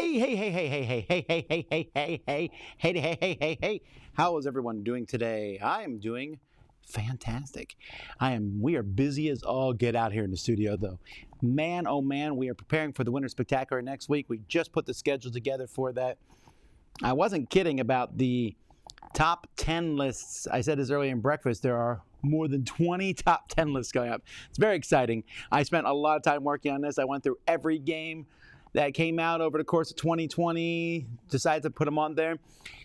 Hey, hey, hey, hey, hey, hey, hey, hey, hey, hey, hey, hey, hey, hey, hey, hey, hey. How is everyone doing today? I am doing fantastic. We are busy as all get out here in the studio though. Man, oh man, we are preparing for the Winter Spectacular next week. We just put the schedule together for that. I wasn't kidding about the top 10 lists. I said this earlier in breakfast. There are more than 20 top 10 lists going up. It's very exciting. I spent a lot of time working on this. I went through every game that came out over the course of 2020, decided to put them on there.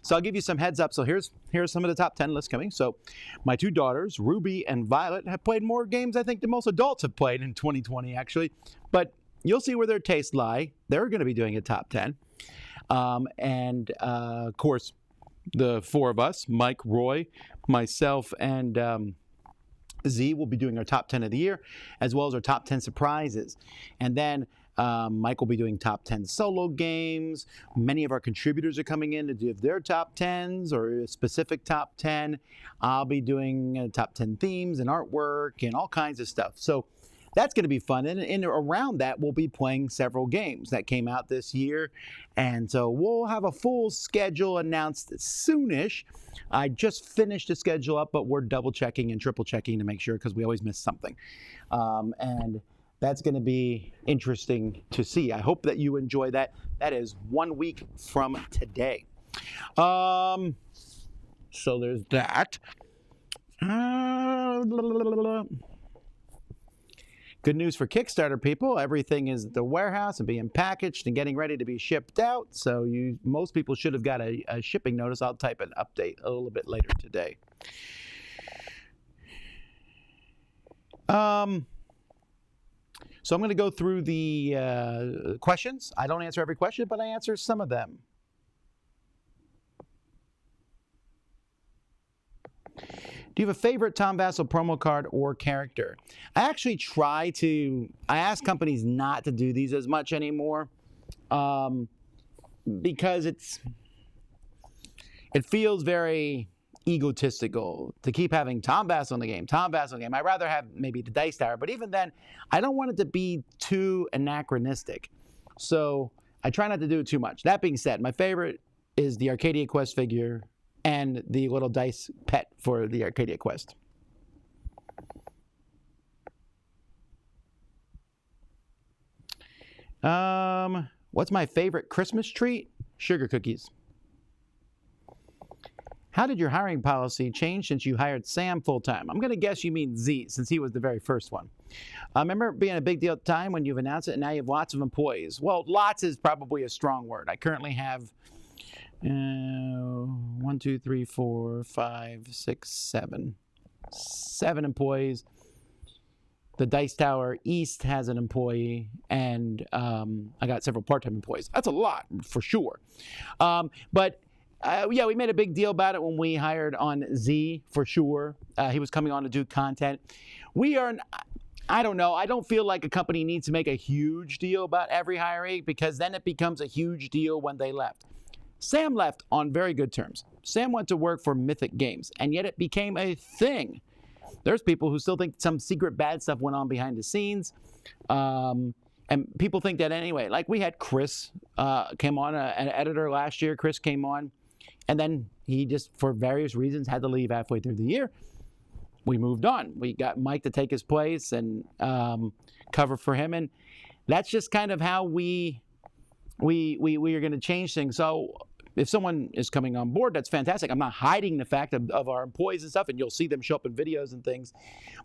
So I'll give you some heads up. So here's some of the top 10 lists coming. So my two daughters, Ruby and Violet, have played more games, I think, than most adults have played in 2020, actually. But you'll see where their tastes lie. They're going to be doing a top 10. Of course, the four of us, Mike, Roy, myself, and Z will be doing our top 10 of the year, as well as our top 10 surprises. And then Mike will be doing top 10 solo games. Many of our contributors are coming in to do their top 10s or a specific top 10. I'll be doing top 10 themes and artwork and all kinds of stuff. So that's going to be fun. And around that, we'll be playing several games that came out this year. And so we'll have a full schedule announced soonish. I just finished the schedule up, but we're double checking and triple checking to make sure because we always miss something. And that's going to be interesting to see. I hope that you enjoy that. That is 1 week from today. So there's that. Good news for Kickstarter people. Everything is at the warehouse and being packaged and getting ready to be shipped out. So most people should have got a shipping notice. I'll type an update a little bit later today. So I'm going to go through the questions. I don't answer every question, but I answer some of them. Do you have a favorite Tom Vasel promo card or character? I actually I ask companies not to do these as much anymore because it feels very egotistical to keep having Tom Vasel in the game, Tom Vasel in the game. I'd rather have maybe the Dice Tower, but even then, I don't want it to be too anachronistic. So I try not to do it too much. That being said, my favorite is the Arcadia Quest figure and the little dice pet for the Arcadia Quest. What's my favorite Christmas treat? Sugar cookies. How did your hiring policy change since you hired Sam full-time? I'm going to guess you mean Z, since he was the very first one. I remember it being a big deal at the time when you've announced it, and now you have lots of employees. Well, lots is probably a strong word. I currently have 1, 2, 3, 4, 5, 6, 7. 7 employees. The Dice Tower East has an employee, and I got several part-time employees. That's a lot, for sure. Yeah, we made a big deal about it when we hired on Z, for sure. He was coming on to do content. I don't know. I don't feel like a company needs to make a huge deal about every hiree because then it becomes a huge deal when they left. Sam left on very good terms. Sam went to work for Mythic Games, and yet it became a thing. There's people who still think some secret bad stuff went on behind the scenes. And people think that anyway. Like we had Chris came on, an editor last year. Chris came on. And then he just, for various reasons, had to leave halfway through the year. We moved on. We got Mike to take his place and cover for him. And that's just kind of how we are going to change things. So if someone is coming on board, that's fantastic. I'm not hiding the fact of our employees and stuff, and you'll see them show up in videos and things.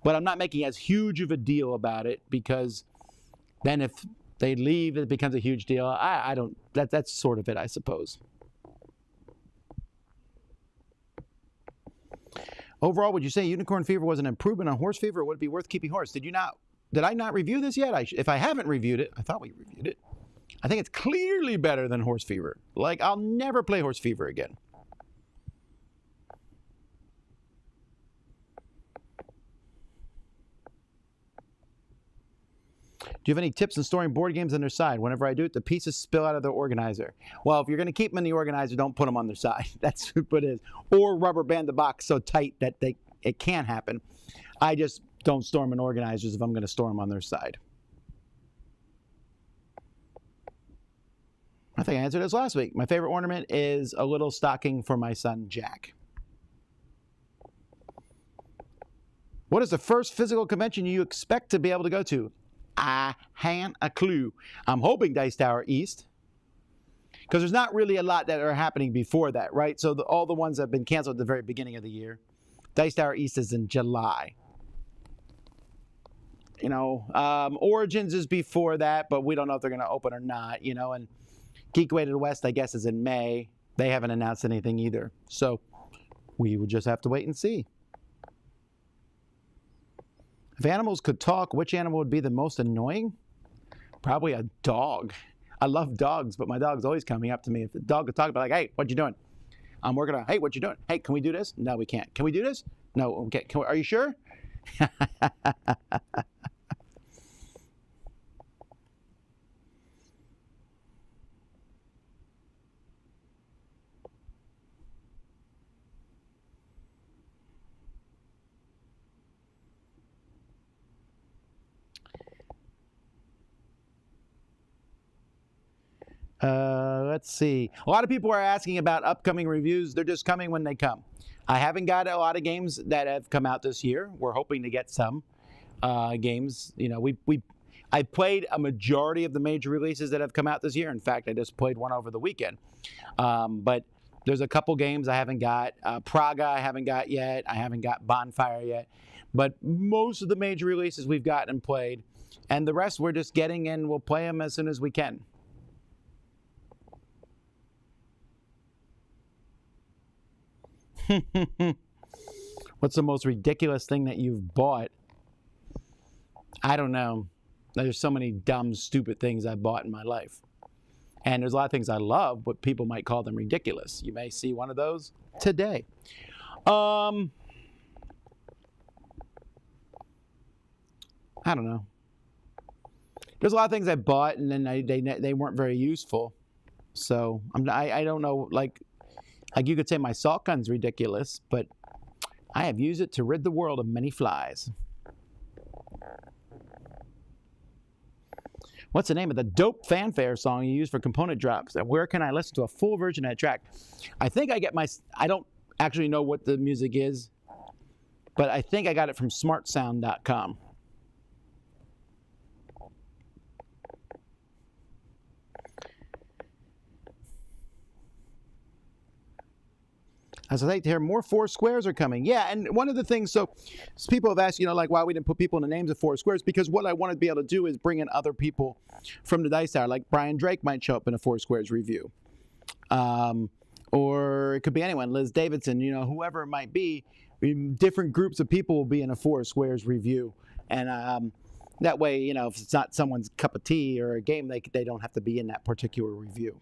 But I'm not making as huge of a deal about it because then if they leave, it becomes a huge deal. I don't, that's sort of it, I suppose. Overall, would you say Unicorn Fever was an improvement on Horse Fever, or would it be worth keeping horse? Did I not review this yet? If I haven't reviewed it, I thought we reviewed it. I think it's clearly better than Horse Fever. Like, I'll never play Horse Fever again. Do you have any tips in storing board games on their side? Whenever I do it, the pieces spill out of the organizer. Well, if you're going to keep them in the organizer, don't put them on their side. That's what it is. Or rubber band the box so tight that it can't happen. I just don't store them in organizers if I'm going to store them on their side. I think I answered this last week. My favorite ornament is a little stocking for my son, Jack. What is the first physical convention you expect to be able to go to? I haven't a clue. I'm hoping Dice Tower East, because there's not really a lot that are happening before that, right? So all the ones that have been canceled at the very beginning of the year. Dice Tower East is in July. You know, Origins is before that, but we don't know if they're going to open or not, you know, and Geekway to the West, I guess, is in May. They haven't announced anything either. So we will just have to wait and see. If animals could talk, which animal would be the most annoying? Probably a dog. I love dogs, but my dog's always coming up to me. If the dog could talk, I'd be like, hey, what you doing? I'm working on, hey, what you doing? Hey, can we do this? No, we can't. Can we do this? No, okay. Are you sure? Let's see. A lot of people are asking about upcoming reviews. They're just coming when they come. I haven't got a lot of games that have come out this year. We're hoping to get some games. You know, I played a majority of the major releases that have come out this year. In fact, I just played one over the weekend. But there's a couple games I haven't got. Praga I haven't got yet. I haven't got Bonfire yet. But most of the major releases we've gotten and played. And the rest we're just getting in. We'll play them as soon as we can. What's the most ridiculous thing that you've bought? I don't know. There's so many dumb, stupid things I've bought in my life. And there's a lot of things I love, but people might call them ridiculous. You may see one of those today. I don't know. There's a lot of things I bought, and then they weren't very useful. So I don't know, like you could say my salt gun's ridiculous, but I have used it to rid the world of many flies. What's the name of the dope fanfare song you use for component drops? And where can I listen to a full version of that track? I think I don't actually know what the music is, but I think I got it from smartsound.com. As I like to hear, more four squares are coming. Yeah, and one of the things, so people have asked, you know, like why we didn't put people in the names of four squares, because what I wanted to be able to do is bring in other people from the Dice Tower, like Brian Drake might show up in a four squares review. Or it could be anyone, Liz Davidson, you know, whoever it might be. Different groups of people will be in a four squares review. And that way, you know, if it's not someone's cup of tea or a game, they don't have to be in that particular review.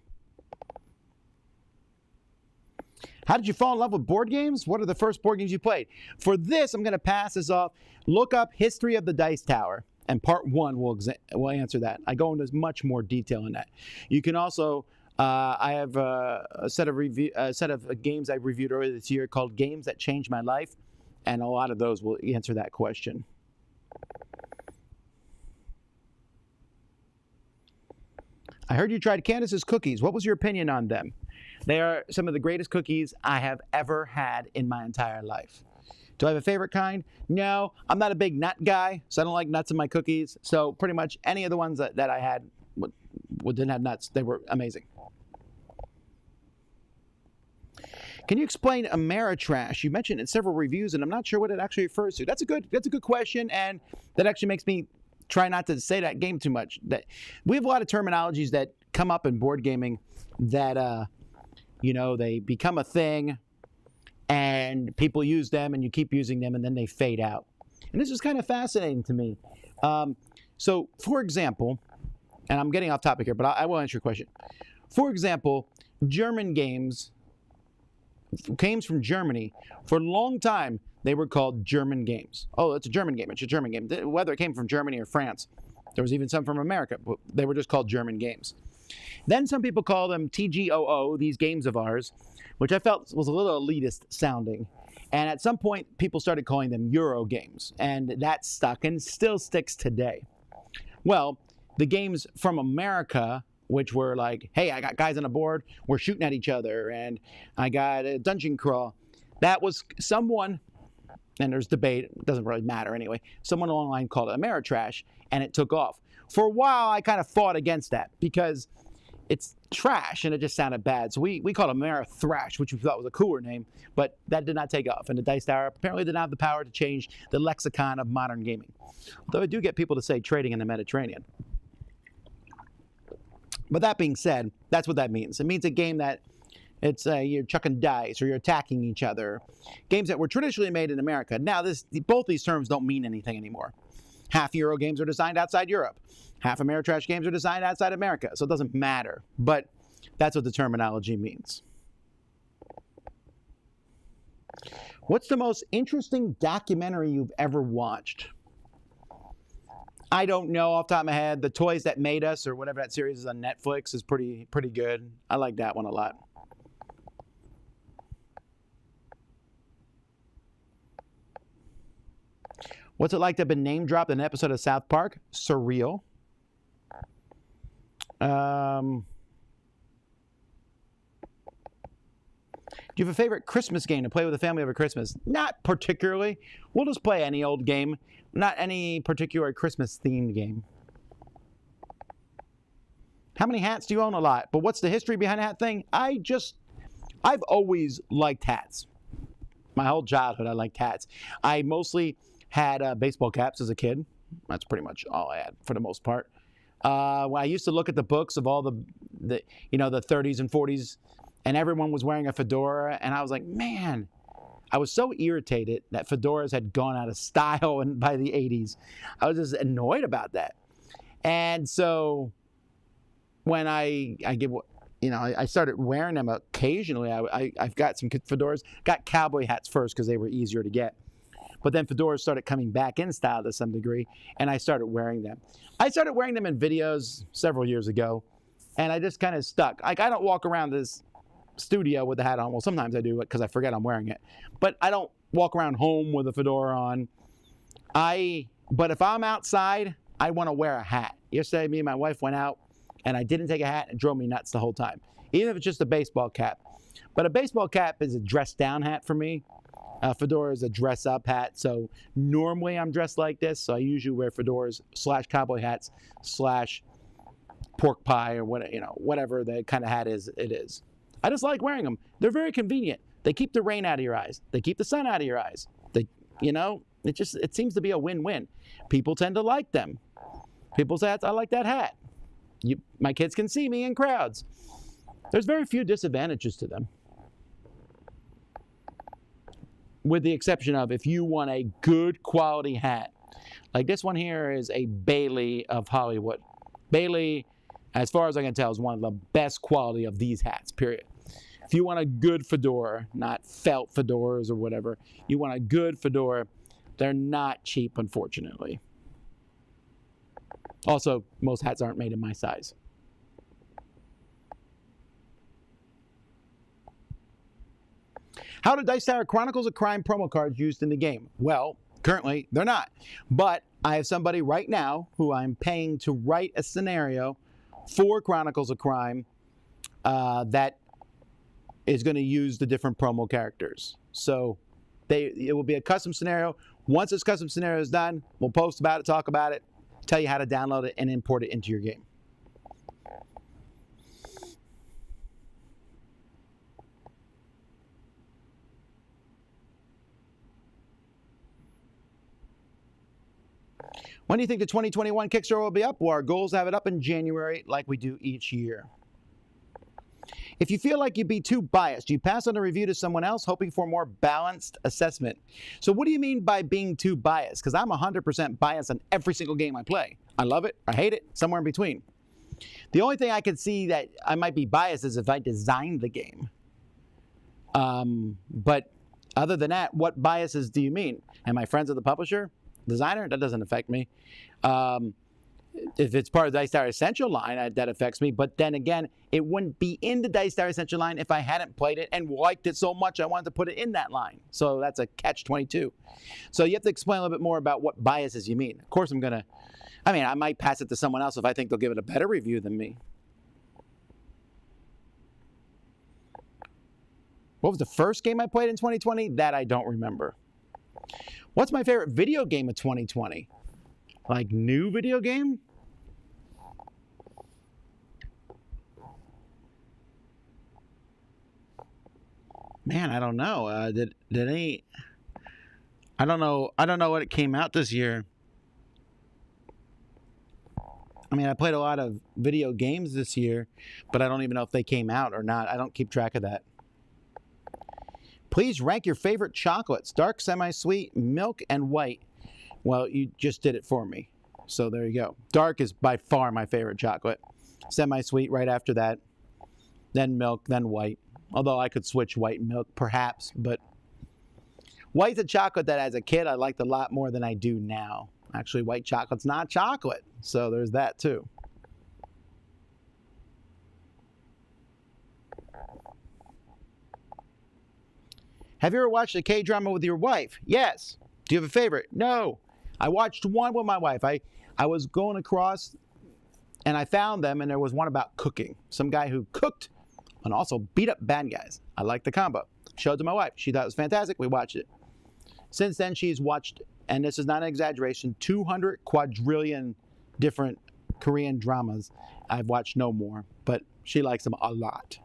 How did you fall in love with board games? What are the first board games you played? For this, I'm going to pass this off. Look up History of the Dice Tower, and part 1 will answer that. I go into much more detail in that. You can also, I have a set of games I reviewed earlier this year called Games That Changed My Life, and a lot of those will answer that question. I heard you tried Candace's cookies. What was your opinion on them? They are some of the greatest cookies I have ever had in my entire life. Do I have a favorite kind? No, I'm not a big nut guy, so I don't like nuts in my cookies. So pretty much any of the ones that I had didn't have nuts. They were amazing. Can you explain Ameritrash? You mentioned it in several reviews, and I'm not sure what it actually refers to. That's a good question, and that actually makes me try not to say that game too much. That we have a lot of terminologies that come up in board gaming that you know, they become a thing and people use them and you keep using them and then they fade out. And this is kind of fascinating to me. So, for example, and I'm getting off topic here, but I will answer your question. For example, German games from Germany. For a long time, they were called German games. Oh, it's a German game. It's a German game. Whether it came from Germany or France. There was even some from America, but they were just called German games. Then some people call them TGOO, these games of ours, which I felt was a little elitist sounding. And at some point, people started calling them Euro games. And that stuck and still sticks today. Well, the games from America which were like, hey, I got guys on a board, we're shooting at each other, and I got a dungeon crawl. That was someone, and there's debate, it doesn't really matter anyway, someone online called it Ameritrash, and it took off. For a while, I kind of fought against that because it's trash and it just sounded bad. So we called it Amerithrash, which we thought was a cooler name, but that did not take off. And the Dice Tower apparently did not have the power to change the lexicon of modern gaming. Although I do get people to say trading in the Mediterranean. But that being said, that's what that means. It means a game that it's you're chucking dice or you're attacking each other. Games that were traditionally made in America. Now, both these terms don't mean anything anymore. Half Euro games are designed outside Europe. Half Ameritrash games are designed outside America. So it doesn't matter. But that's what the terminology means. What's the most interesting documentary you've ever watched? I don't know off the top of my head. The Toys That Made Us, or whatever that series is on Netflix, is pretty good. I like that one a lot. What's it like to have been name dropped in an episode of South Park? Surreal. Do you have a favorite Christmas game to play with the family over Christmas? Not particularly. We'll just play any old game. Not any particular Christmas-themed game. How many hats do you own? A lot. But what's the history behind that thing? I've always liked hats. My whole childhood, I liked hats. I mostly had baseball caps as a kid. That's pretty much all I had for the most part. When I used to look at the books of all the 30s and 40s, and everyone was wearing a fedora, and I was like, man, I was so irritated that fedoras had gone out of style by the 80s. I was just annoyed about that. And so when I started wearing them occasionally, I've got some fedoras. Got cowboy hats first because they were easier to get. But then fedoras started coming back in style to some degree, and I started wearing them. I started wearing them in videos several years ago, and I just kind of stuck. Like, I don't walk around this studio with the hat on. Well, sometimes I do because I forget I'm wearing it. But I don't walk around home with a fedora on. But if I'm outside, I want to wear a hat. Yesterday, me and my wife went out, and I didn't take a hat, and it drove me nuts the whole time, even if it's just a baseball cap. But a baseball cap is a dress-down hat for me. Fedora is a dress-up hat, so normally I'm dressed like this, so I usually wear fedoras / cowboy hats / pork pie or whatever the kind of hat is. It is. I just like wearing them. They're very convenient. They keep the rain out of your eyes. They keep the sun out of your eyes. It seems to be a win-win. People tend to like them. People say, I like that hat. My kids can see me in crowds. There's very few disadvantages to them. With the exception of if you want a good quality hat. Like this one here is a Bailey of Hollywood. Bailey, as far as I can tell, is one of the best quality of these hats, period. If you want a good fedora, not felt fedoras or whatever, you want a good fedora, they're not cheap, unfortunately. Also, most hats aren't made in my size. How do Dice Tower Chronicles of Crime promo cards used in the game? Well, currently, they're not. But I have somebody right now who I'm paying to write a scenario for Chronicles of Crime that is going to use the different promo characters. So it will be a custom scenario. Once this custom scenario is done, we'll post about it, talk about it, tell you how to download it and import it into your game. When do you think the 2021 Kickstarter will be up? Well, our goal is to have it up in January like we do each year. If you feel like you'd be too biased, you pass on a review to someone else hoping for a more balanced assessment. So what do you mean by being too biased? Because I'm 100% biased on every single game I play. I love it, I hate it, somewhere in between. The only thing I can see that I might be biased is if I designed the game. But other than that, what biases do you mean? Am I friends with the publisher? Designer? That doesn't affect me. If it's part of the Dice Tower Essential line, that affects me. But then again, it wouldn't be in the Dice Tower Essential line if I hadn't played it and liked it so much I wanted to put it in that line. So that's a catch-22. So you have to explain a little bit more about what biases you mean. Of course, I might pass it to someone else if I think they'll give it a better review than me. What was the first game I played in 2020? That I don't remember. What's my favorite video game of 2020? Like new video game? Man, I don't know. Did any? I don't know. I don't know what it came out this year. I mean, I played a lot of video games this year, but I don't even know if they came out or not. I don't keep track of that. Please rank your favorite chocolates: dark, semi-sweet, milk, and white. Well, you just did it for me. So there you go. Dark is by far my favorite chocolate. Semi-sweet right after that. Then milk, then white. Although I could switch white and milk perhaps, but white's a chocolate that as a kid I liked a lot more than I do now. Actually, white chocolate's not chocolate, so there's that too. Have you ever watched a K-drama with your wife? Yes. Do you have a favorite? No. I watched one with my wife. I was going across and I found them, and there was one about cooking. Some guy who cooked and also beat up bad guys. I liked the combo. Showed it to my wife. She thought it was fantastic. We watched it. Since then, she's watched, and this is not an exaggeration, 200 quadrillion different Korean dramas. I've watched no more, but she likes them a lot.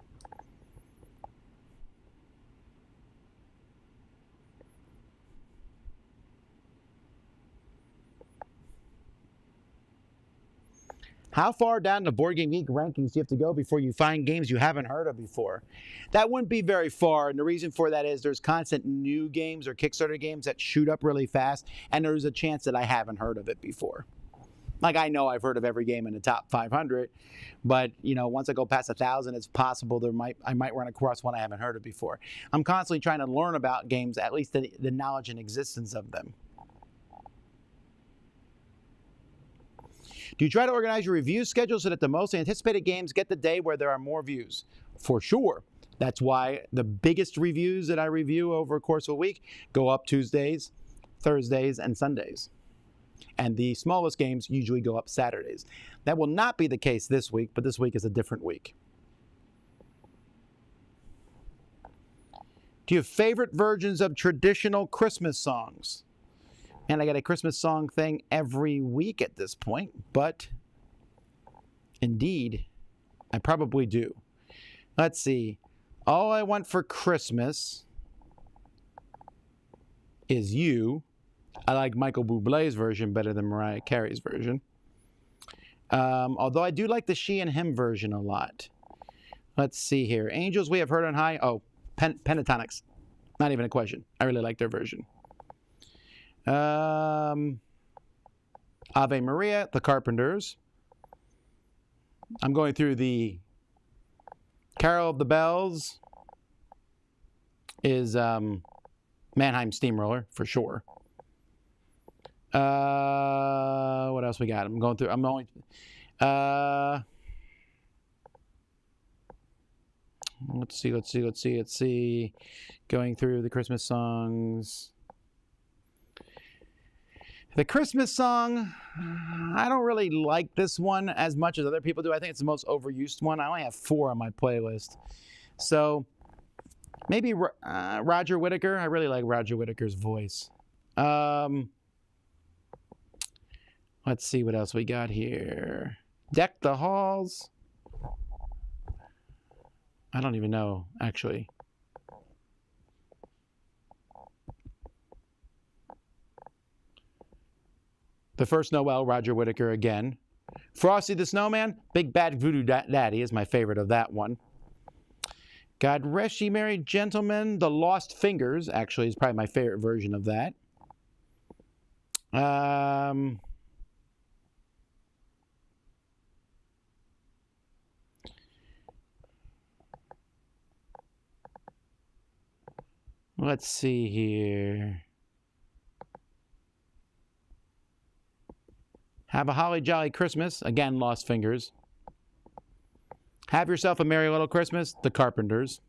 How far down the Board Game Geek rankings do you have to go before you find games you haven't heard of before? That wouldn't be very far, and the reason for that is there's constant new games or Kickstarter games that shoot up really fast, and there's a chance that I haven't heard of it before. Like, I know I've heard of every game in the top 500, but you know, once I go past 1,000, it's possible I might run across one I haven't heard of before. I'm constantly trying to learn about games, at least the knowledge and existence of them. Do you try to organize your review schedule so that the most anticipated games get the day where there are more views? For sure. That's why the biggest reviews that I review over a course of a week go up Tuesdays, Thursdays, and Sundays. And the smallest games usually go up Saturdays. That will not be the case this week, but this week is a different week. Do you have favorite versions of traditional Christmas songs? And I got a Christmas song thing every week at this point, but indeed, I probably do. Let's see. All I Want for Christmas Is You. I like Michael Bublé's version better than Mariah Carey's version. Although I do like the She and Him version a lot. Let's see here. Angels We Have Heard on High. Oh, Pentatonics. Not even a question. I really like their version. Ave Maria, The Carpenters. I'm going through the Carol of the Bells is Mannheim Steamroller for sure. What else we got? I'm going through. Let's see. Going through the Christmas songs. The Christmas song, I don't really like this one as much as other people do. I think it's the most overused one. I only have 4 on my playlist. So maybe Roger Whittaker. I really like Roger Whittaker's voice. Let's see what else we got here. Deck the Halls. I don't even know, actually. The First Noel, Roger Whittaker again. Frosty the Snowman, Big Bad Voodoo Daddy is my favorite of that one. God Rest Ye Merry Gentlemen, The Lost Fingers, actually, is probably my favorite version of that. Let's see here. Have a Holly Jolly Christmas. Again, Lost Fingers. Have Yourself a Merry Little Christmas. The Carpenters.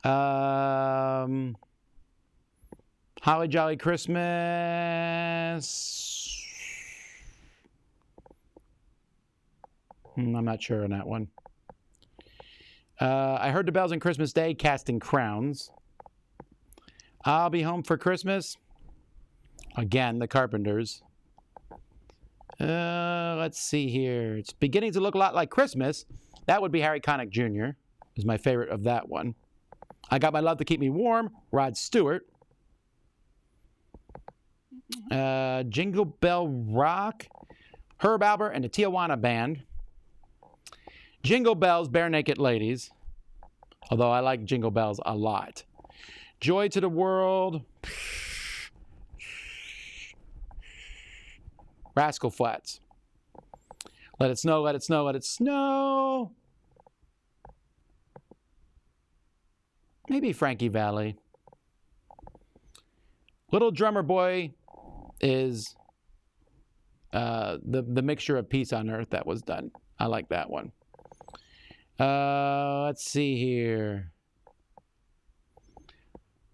Holly Jolly Christmas. I'm not sure on that one. I heard the bells on Christmas Day casting crowns. I'll be home for Christmas. Again, the Carpenters. Let's see here. It's beginning to look a lot like Christmas. That would be Harry Connick Jr. is my favorite of that one. I Got My Love to Keep Me Warm, Rod Stewart. Jingle Bell Rock, Herb Alpert and the Tijuana Band. Jingle Bells, Bare Naked Ladies. Although I like Jingle Bells a lot. Joy to the World. Rascal Flatts. Let It Snow, Let It Snow, Let It Snow. Maybe Frankie Valli. Little Drummer Boy is the mixture of Peace on Earth that was done. I like that one. Let's see here.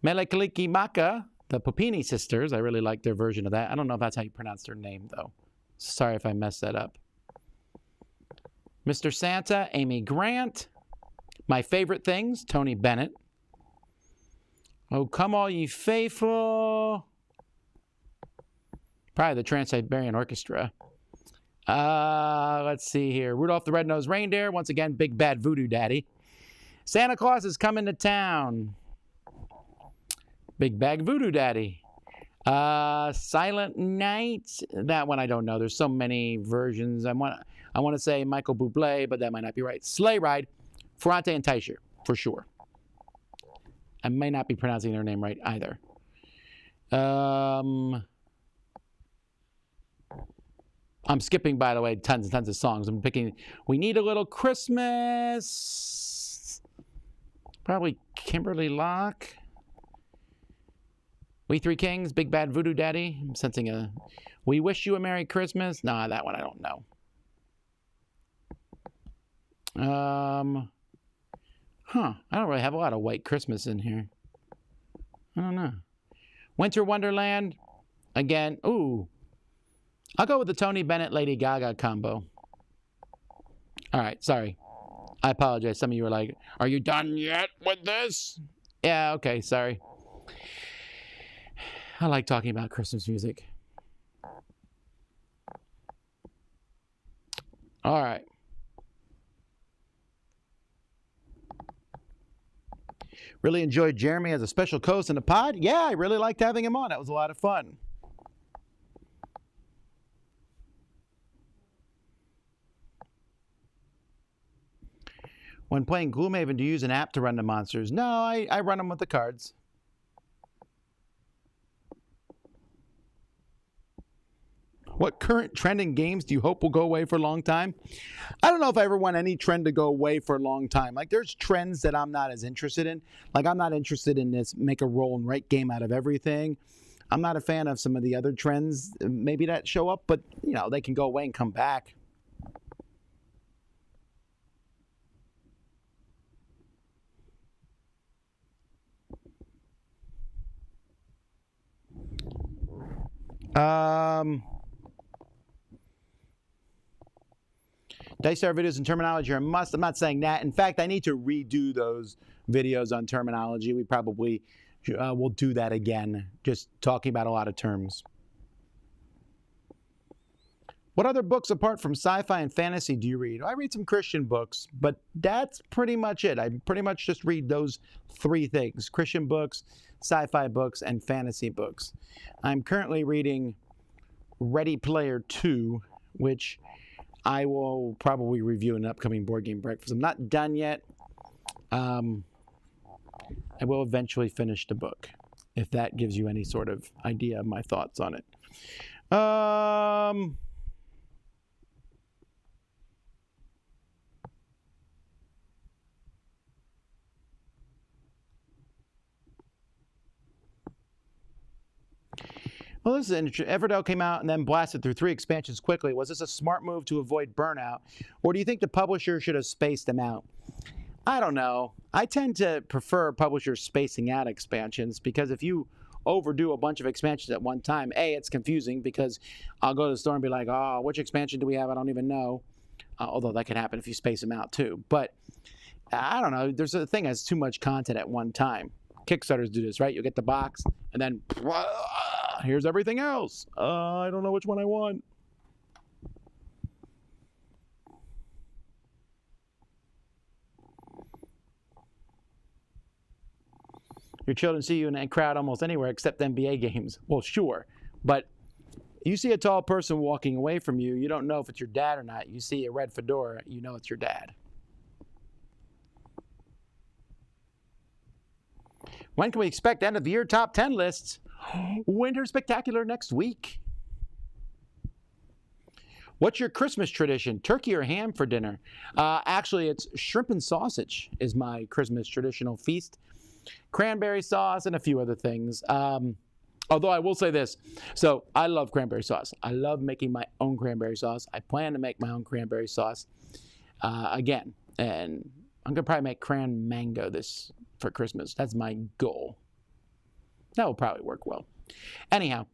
Mele Kalikimaka, the Popini sisters. I really like their version of that. I don't know if that's how you pronounce their name, though. Sorry if I messed that up. Mr. Santa, Amy Grant. My Favorite Things, Tony Bennett. Oh, Come All Ye Faithful. Probably the Trans-Siberian Orchestra. Let's see here. Rudolph the Red-Nosed Reindeer. Once again, Big Bad Voodoo Daddy. Santa Claus is Coming to Town. Big Bag Voodoo Daddy. Silent Night. That one I don't know. There's so many versions. I want to say Michael Bublé, but that might not be right. Sleigh Ride. Ferrante and Teicher, for sure. I may not be pronouncing their name right either. I'm skipping, by the way, tons and tons of songs. I'm picking We Need a Little Christmas. Probably Kimberly Locke. We Three Kings, Big Bad Voodoo Daddy. I'm sensing a We Wish You a Merry Christmas. Nah, that one I don't know. I don't really have a lot of White Christmas in here. I don't know. Winter Wonderland. Again, ooh. I'll go with the Tony Bennett Lady Gaga combo. All right, sorry. I apologize. Some of you were like, are you done yet with this? Yeah, okay, sorry. I like talking about Christmas music. All right. Really enjoyed Jeremy as a special co-host in the pod. Yeah, I really liked having him on. That was a lot of fun. When playing Gloomhaven, do you use an app to run the monsters? No, I run them with the cards. What current trending games do you hope will go away for a long time? I don't know if I ever want any trend to go away for a long time. Like, there's trends that I'm not as interested in. Like, I'm not interested in this make a roll and write game out of everything. I'm not a fan of some of the other trends maybe that show up, but, you know, they can go away and come back. Dice Star videos and terminology are a must. I'm not saying that. In fact, I need to redo those videos on terminology. We probably will do that again, just talking about a lot of terms. What other books apart from sci-fi and fantasy do you read? I read some Christian books, but that's pretty much it. I pretty much just read those three things: Christian books, sci-fi books, and fantasy books. I'm currently reading Ready Player 2, which I will probably review in an upcoming board game breakfast. I'm not done yet. I will eventually finish the book, if that gives you any sort of idea of my thoughts on it. Well, this is interesting. Everdell came out and then blasted through 3 expansions quickly. Was this a smart move to avoid burnout? Or do you think the publisher should have spaced them out? I don't know. I tend to prefer publishers spacing out expansions because if you overdo a bunch of expansions at one time, A, it's confusing because I'll go to the store and be like, oh, which expansion do we have? I don't even know. Although that could happen if you space them out too. But I don't know. There's a thing that's too much content at one time. Kickstarters do this, right? You get the box, and then here's everything else. I don't know which one I want. Your children see you in a crowd almost anywhere except NBA games. Well, sure, but you see a tall person walking away from you, you don't know if it's your dad or not. You see a red fedora, you know it's your dad. When can we expect end of the year top 10 lists? Winter Spectacular next week. What's your Christmas tradition? Turkey or ham for dinner? Actually, it's shrimp and sausage is my Christmas traditional feast. Cranberry sauce and a few other things. Although I will say this. So I love cranberry sauce. I love making my own cranberry sauce. I plan to make my own cranberry sauce again. And I'm going to probably make cran mango this for Christmas. That's my goal. That will probably work well. Anyhow,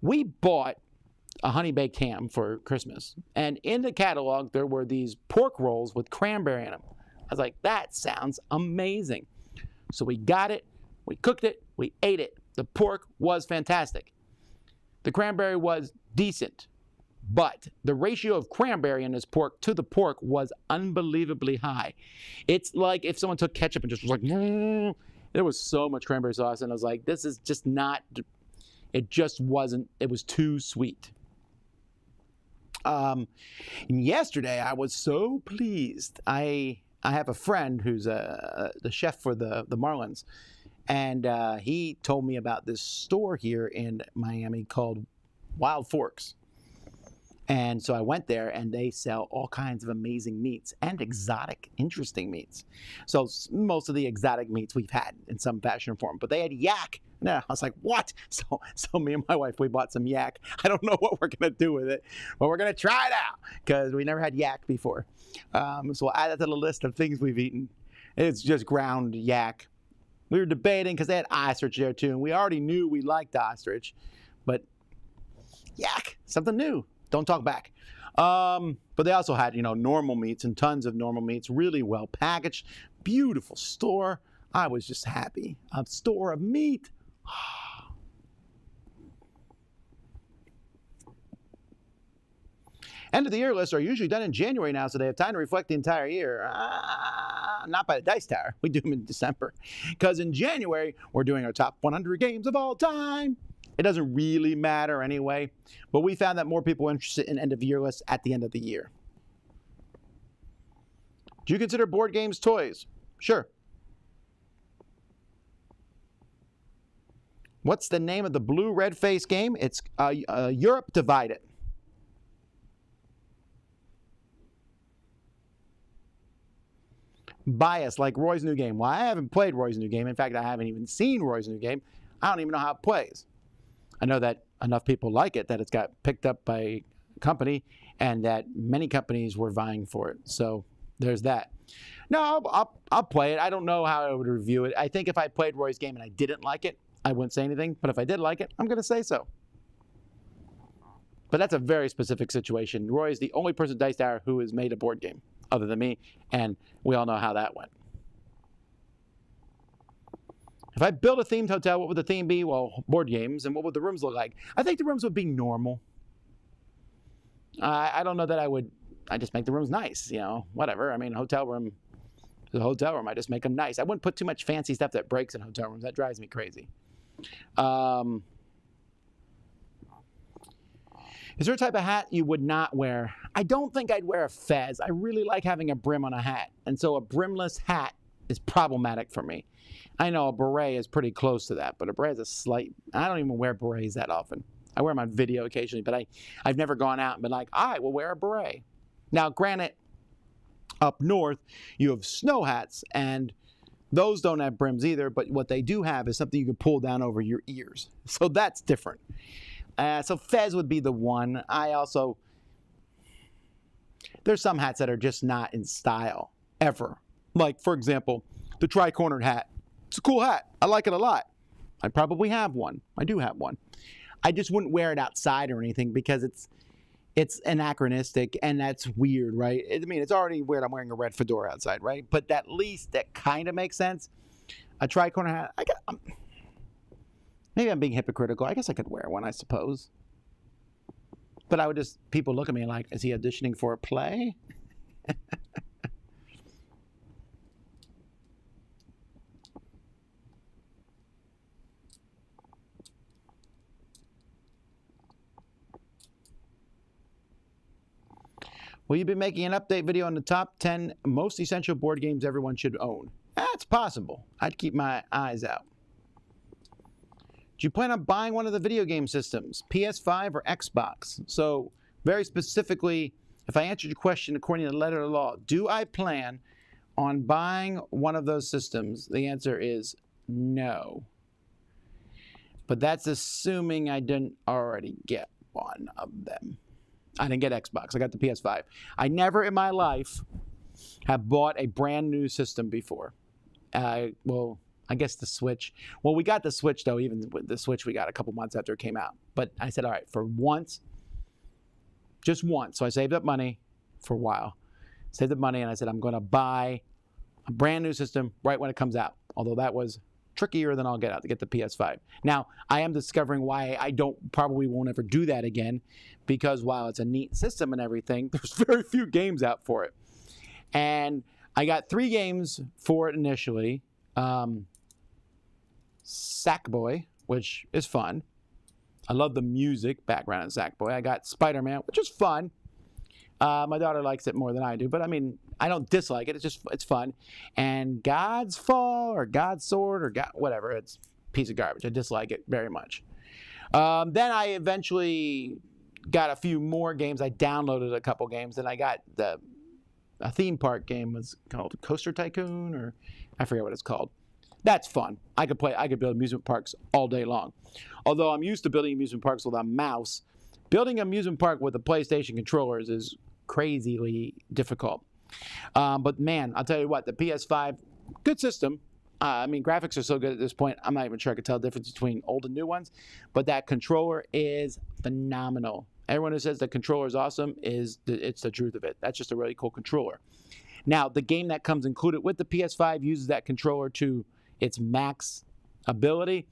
we bought a honey baked ham for Christmas. And in the catalog, there were these pork rolls with cranberry in them. I was like, that sounds amazing. So we got it, we cooked it, we ate it. The pork was fantastic. The cranberry was decent. But the ratio of cranberry in this pork to the pork was unbelievably high. It's like if someone took ketchup and just was like, there was so much cranberry sauce, and I was like, this is just not, it just wasn't, it was too sweet. And yesterday, I was so pleased. I have a friend who's the chef for the Marlins, and he told me about this store here in Miami called Wild Forks. And so I went there, and they sell all kinds of amazing meats and exotic, interesting meats. So most of the exotic meats we've had in some fashion or form, but they had yak. No, I was like, what? So me and my wife, we bought some yak. I don't know what we're going to do with it, but we're going to try it out because we never had yak before. So we'll add that to the list of things we've eaten. It's just ground yak. We were debating because they had ostrich there too, and we already knew we liked ostrich, but yak, something new. Don't talk back. But they also had, normal meats and tons of normal meats, really well packaged, beautiful store. I was just happy. A store of meat. End of the year lists are usually done in January now, so they have time to reflect the entire year. Not by the Dice Tower. We do them in December. Because in January, we're doing our top 100 games of all time. It doesn't really matter anyway, but we found that more people are interested in end-of-year lists at the end of the year. Do you consider board games toys? Sure. What's the name of the blue-red face game? It's Europe Divided. Bias, like Roy's new game. Well, I haven't played Roy's new game. In fact, I haven't even seen Roy's new game. I don't even know how it plays. I know that enough people like it that it's got picked up by a company and that many companies were vying for it. So there's that. No, I'll play it. I don't know how I would review it. I think if I played Roy's game and I didn't like it, I wouldn't say anything. But if I did like it, I'm going to say so. But that's a very specific situation. Roy is the only person at Dice Tower who has made a board game other than me, and we all know how that went. If I built a themed hotel, what would the theme be? Well, board games. And what would the rooms look like? I think the rooms would be normal. I don't know that I just make the rooms nice, whatever. I mean, hotel room is a hotel room. I just make them nice. I wouldn't put too much fancy stuff that breaks in hotel rooms. That drives me crazy. Is there a type of hat you would not wear? I don't think I'd wear a fez. I really like having a brim on a hat. And so a brimless hat is problematic for me. I know a beret is pretty close to that, but a beret is a slight, I don't even wear berets that often. I wear them on video occasionally, but I've never gone out and been like, I will wear a beret. Now, granted, up north, you have snow hats, and those don't have brims either, but what they do have is something you can pull down over your ears. So that's different. So fez would be the one. There's some hats that are just not in style, ever. Like, for example, the tri-cornered hat. It's a cool hat. I like it a lot. I probably have one. I do have one. I just wouldn't wear it outside or anything because it's anachronistic, and that's weird, right? I mean, it's already weird I'm wearing a red fedora outside, right? But at least that kind of makes sense. A tricorner hat, maybe I'm being hypocritical. I guess I could wear one, I suppose. But I would just, people look at me like, is he auditioning for a play? Will you be making an update video on the top 10 most essential board games everyone should own? That's possible. I'd keep my eyes out. Do you plan on buying one of the video game systems, PS5 or Xbox? So very specifically, if I answered your question according to the letter of the law, do I plan on buying one of those systems? The answer is no. But that's assuming I didn't already get one of them. I didn't get Xbox. I got the PS5. I never in my life have bought a brand new system before. Well, I guess the Switch. Well, we got the Switch, though. Even with the Switch, we got a couple months after it came out. But I said, all right, for once, just once. So I saved up money for a while. Saved up money, and I said, I'm going to buy a brand new system right when it comes out. Although that was trickier than I'll get out to get the PS5. Now, I am discovering why I probably won't ever do that again, because while it's a neat system and everything, there's very few games out for it. And I got 3 games for it initially. Sackboy, which is fun. I love the music background in Sackboy. I got Spider-Man, which is fun. My daughter likes it more than I do, but I mean, I don't dislike it. It's fun. And God's Fall or God's Sword or whatever, it's a piece of garbage. I dislike it very much. Then I eventually got a few more games. I downloaded a couple games, and I got a theme park game was called Coaster Tycoon, or I forget what it's called. That's fun. I could build amusement parks all day long. Although I'm used to building amusement parks with a mouse, building an amusement park with the PlayStation controllers is crazily difficult. But man, I'll tell you what, the PS5, good system. I mean, graphics are so good at this point, I'm not even sure I could tell the difference between old and new ones. But that controller is phenomenal. Everyone who says the controller is awesome, it's the truth of it. That's just a really cool controller. Now, the game that comes included with the PS5 uses that controller to its max ability.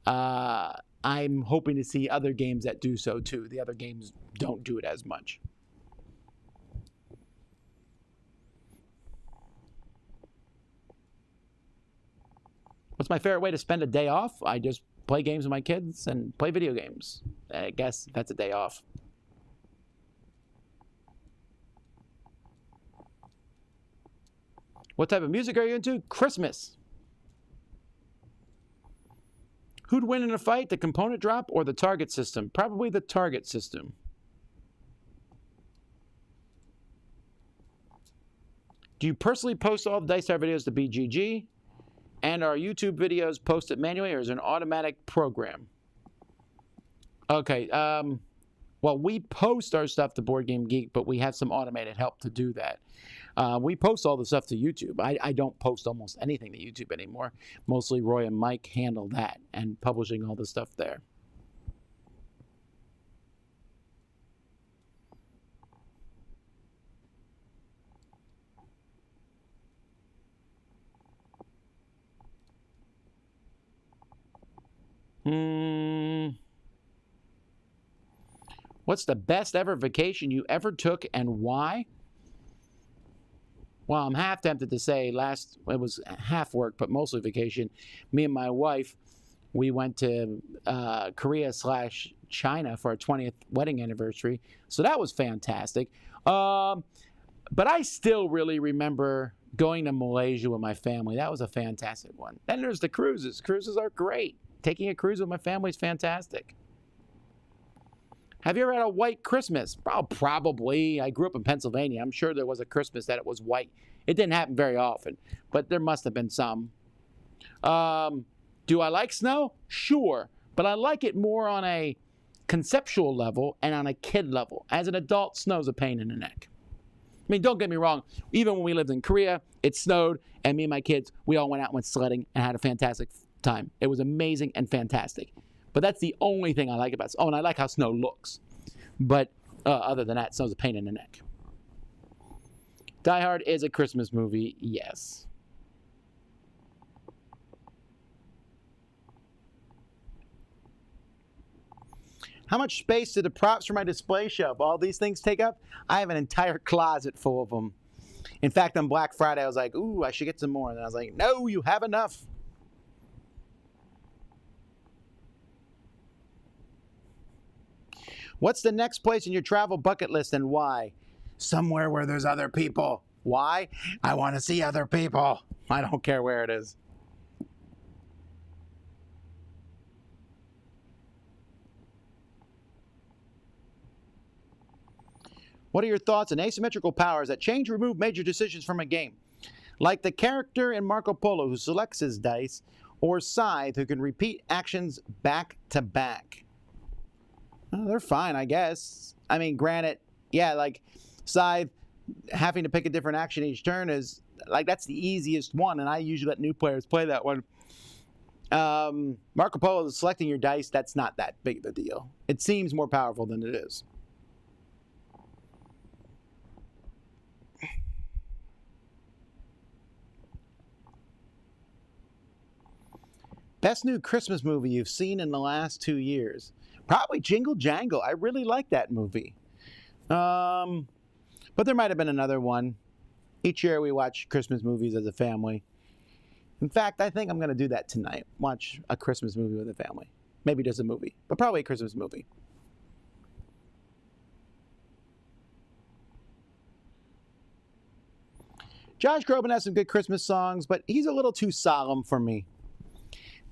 I'm hoping to see other games that do so too. The other games don't do it as much. What's my favorite way to spend a day off? I just play games with my kids and play video games. I guess that's a day off. What type of music are you into? Christmas. Who'd win in a fight, the component drop or the target system? Probably the target system. Do you personally post all the Dice Star videos to BGG? And are YouTube videos posted manually, or is it an automatic program? Okay, well, we post our stuff to Board Game Geek, but we have some automated help to do that. We post all the stuff to YouTube. I don't post almost anything to YouTube anymore. Mostly Roy and Mike handle that and publishing all the stuff there. What's the best ever vacation you ever took and why? Well, I'm half tempted to say it was half work, but mostly vacation. Me and my wife, we went to Korea/China for our 20th wedding anniversary. So that was fantastic. But I still really remember going to Malaysia with my family. That was a fantastic one. Then there's the cruises. Cruises are great. Taking a cruise with my family is fantastic. Have you ever had a white Christmas? Oh, probably. I grew up in Pennsylvania. I'm sure there was a Christmas that it was white. It didn't happen very often, but there must have been some. Do I like snow? Sure. But I like it more on a conceptual level and on a kid level. As an adult, snow's a pain in the neck. I mean, don't get me wrong. Even when we lived in Korea, it snowed, and me and my kids, we all went out and went sledding and had a fantastic time. It was amazing and fantastic. But that's the only thing I like about snow. Oh, and I like how snow looks. But Other than that, snow's a pain in the neck. Die Hard is a Christmas movie, yes. How much space do the props for my display shelf, all these things take up? I have an entire closet full of them. In fact, on Black Friday, I was like, ooh, I should get some more. And I was like, no, you have enough. What's the next place in your travel bucket list and why? Somewhere where there's other people. Why? I want to see other people. I don't care where it is. What are your thoughts on asymmetrical powers that change or remove major decisions from a game? Like the character in Marco Polo who selects his dice, or Scythe who can repeat actions back to back. Oh, they're fine, I guess. I mean, granted, yeah, like Scythe having to pick a different action each turn is, like, that's the easiest one, and I usually let new players play that one. Marco Polo, selecting your dice, that's not that big of a deal. It seems more powerful than it is. Best new Christmas movie you've seen in the last 2 years? Probably Jingle Jangle. I really like that movie. But there might have been another one. Each year we watch Christmas movies as a family. In fact, I think I'm going to do that tonight. Watch a Christmas movie with the family. Maybe just a movie, but probably a Christmas movie. Josh Groban has some good Christmas songs, but he's a little too solemn for me.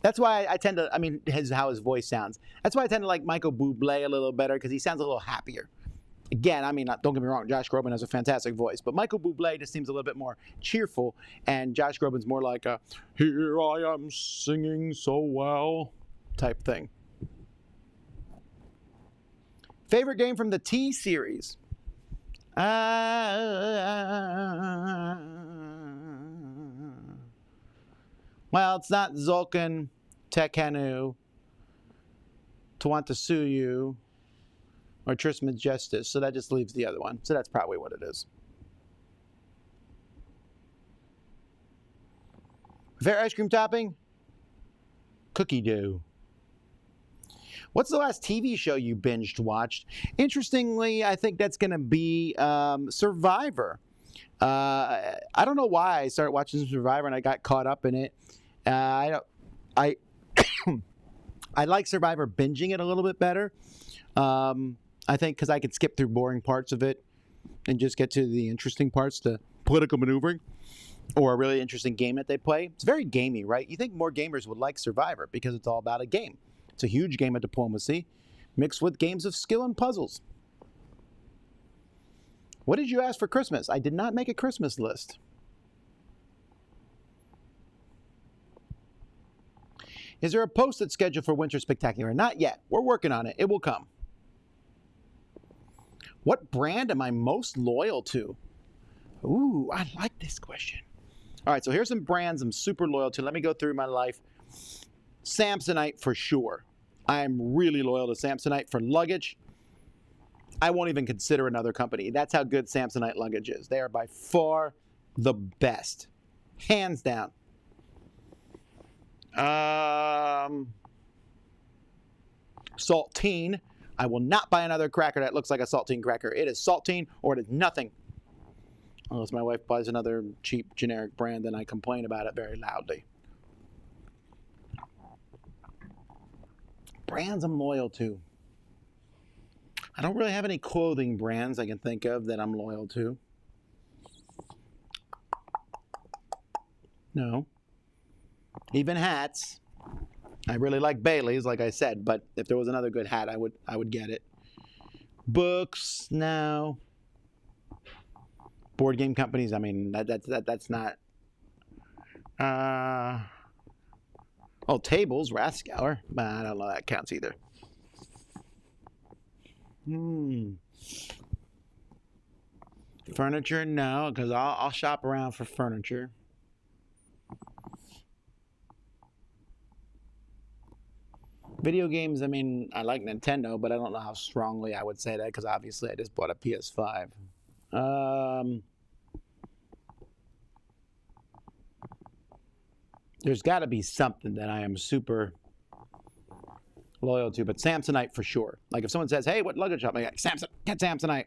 That's why I tend to, I mean, how his voice sounds. That's why I tend to like Michael Bublé a little better, because he sounds a little happier. Again, I mean, don't get me wrong, Josh Groban has a fantastic voice, but Michael Bublé just seems a little bit more cheerful, and Josh Groban's more like a, here I am singing so well type thing. Favorite game from the T series? Well, it's not Zulkan, Tekhenu, Tawantasuyu, or Trismegistus, so that just leaves the other one. So that's probably what it is. Favorite ice cream topping? Cookie dough. What's the last TV show you binged watched? Interestingly, I think that's going to be Survivor. I don't know why I started watching Survivor and I got caught up in it. I like Survivor binging it a little bit better. I think because I could skip through boring parts of it and just get to the interesting parts, the political maneuvering, or a really interesting game that they play. It's very gamey, right? You think more gamers would like Survivor because it's all about a game. It's a huge game of diplomacy mixed with games of skill and puzzles. What did you ask for Christmas? I did not make a Christmas list. Is there a posted schedule for Winter Spectacular? Not yet. We're working on it. It will come. What brand am I most loyal to? Ooh, I like this question. All right, so here's some brands I'm super loyal to. Let me go through my life. Samsonite for sure. I am really loyal to Samsonite for luggage. I won't even consider another company. That's how good Samsonite luggage is. They are by far the best. Hands down. Saltine. I will not buy another cracker that looks like a saltine cracker. It is saltine or it is nothing. Unless my wife buys another cheap generic brand, then I complain about it very loudly. Brands I'm loyal to. I don't really have any clothing brands I can think of that I'm loyal to. No. Even hats. I really like Bailey's, like I said, but if there was another good hat, I would get it. Books, no. Board game companies, I mean, that's not. Oh, tables, Rathskeller, but I don't know that counts either. Furniture, no, because I'll shop around for furniture. Video games, I mean, I like Nintendo, but I don't know how strongly I would say that because obviously I just bought a PS5. There's got to be something that I am super loyal to, but Samsonite for sure. Like if someone says, hey, what luggage shop? I'm like, Samsung, get Samsonite.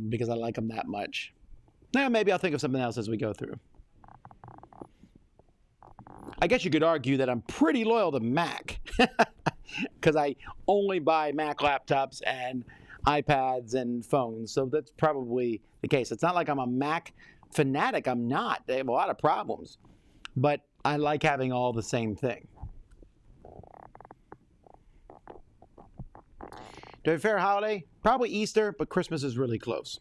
Because I like them that much. Now maybe I'll think of something else as we go through. I guess you could argue that I'm pretty loyal to Mac because I only buy Mac laptops and iPads and phones. So that's probably the case. It's not like I'm a Mac fanatic. I'm not. They have a lot of problems. But I like having all the same thing. Do I have a favorite holiday? Probably Easter, but Christmas is really close.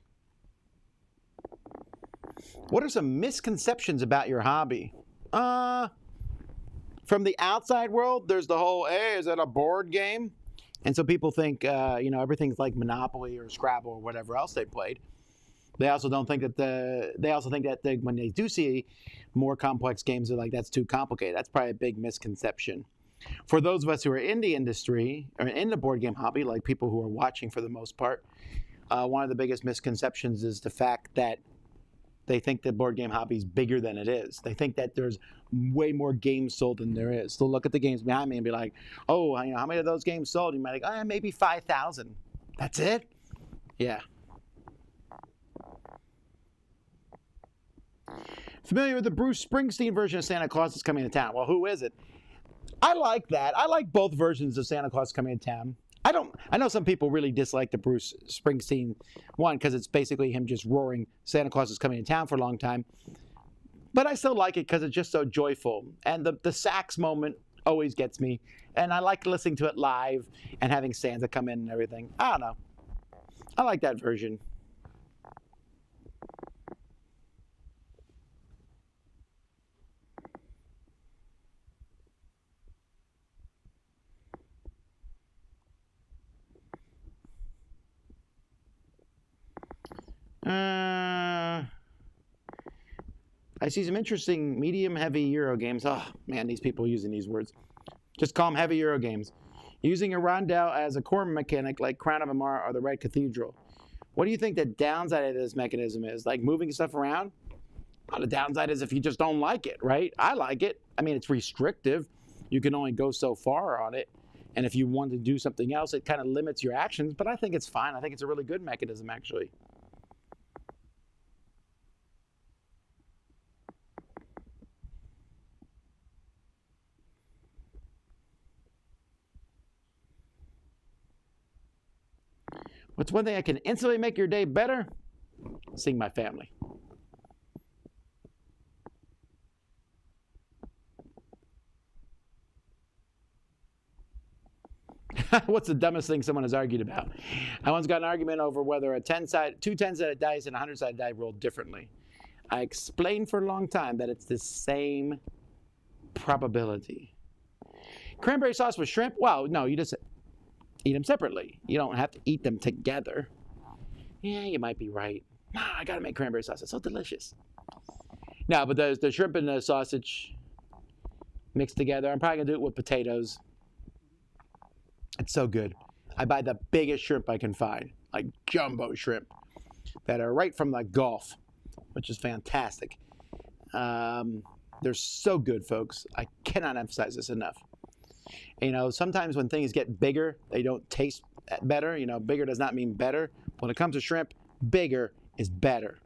What are some misconceptions about your hobby? From the outside world, there's the whole, hey, is that a board game? And so people think, everything's like Monopoly or Scrabble or whatever else they played. They also don't think that when they do see more complex games, they're like, that's too complicated. That's probably a big misconception. For those of us who are in the industry or in the board game hobby, like people who are watching for the most part, one of the biggest misconceptions is the fact that they think the board game hobby is bigger than it is. They think that there's way more games sold than there is. They'll look at the games behind me and be like, oh, how many of those games sold? You might be like, maybe 5,000. That's it? Yeah. Familiar with the Bruce Springsteen version of Santa Claus is Coming to Town? Well, who is it? I like that. I like both versions of Santa Claus Coming to Town. I know some people really dislike the Bruce Springsteen one because it's basically him just roaring Santa Claus is coming to town for a long time. But I still like it because it's just so joyful. And the sax moment always gets me. And I like listening to it live and having Santa come in and everything. I don't know. I like that version. I see some interesting medium-heavy Euro games. Oh, man, these people using these words. Just call them heavy Euro games. Using a rondel as a core mechanic like Crown of Amar or the Red Cathedral. What do you think the downside of this mechanism is? Like moving stuff around? Well, the downside is if you just don't like it, right? I like it. I mean, it's restrictive. You can only go so far on it. And if you want to do something else, it kind of limits your actions. But I think it's fine. I think it's a really good mechanism, actually. What's one thing that can instantly make your day better? Seeing my family. What's the dumbest thing someone has argued about? I once got an argument over whether a 2 10-sided dice and a 100-sided die rolled differently. I explained for a long time that it's the same probability. Cranberry sauce with shrimp? Well, no, you just eat them separately. You don't have to eat them together. Yeah, you might be right. I gotta make cranberry sauce. It's so delicious. No, but the shrimp and the sausage mixed together. I'm probably gonna do it with potatoes. It's so good. I buy the biggest shrimp I can find, like jumbo shrimp, that are right from the Gulf, which is fantastic. They're so good, folks. I cannot emphasize this enough. Sometimes when things get bigger, they don't taste better. Bigger does not mean better. When it comes to shrimp, bigger is better.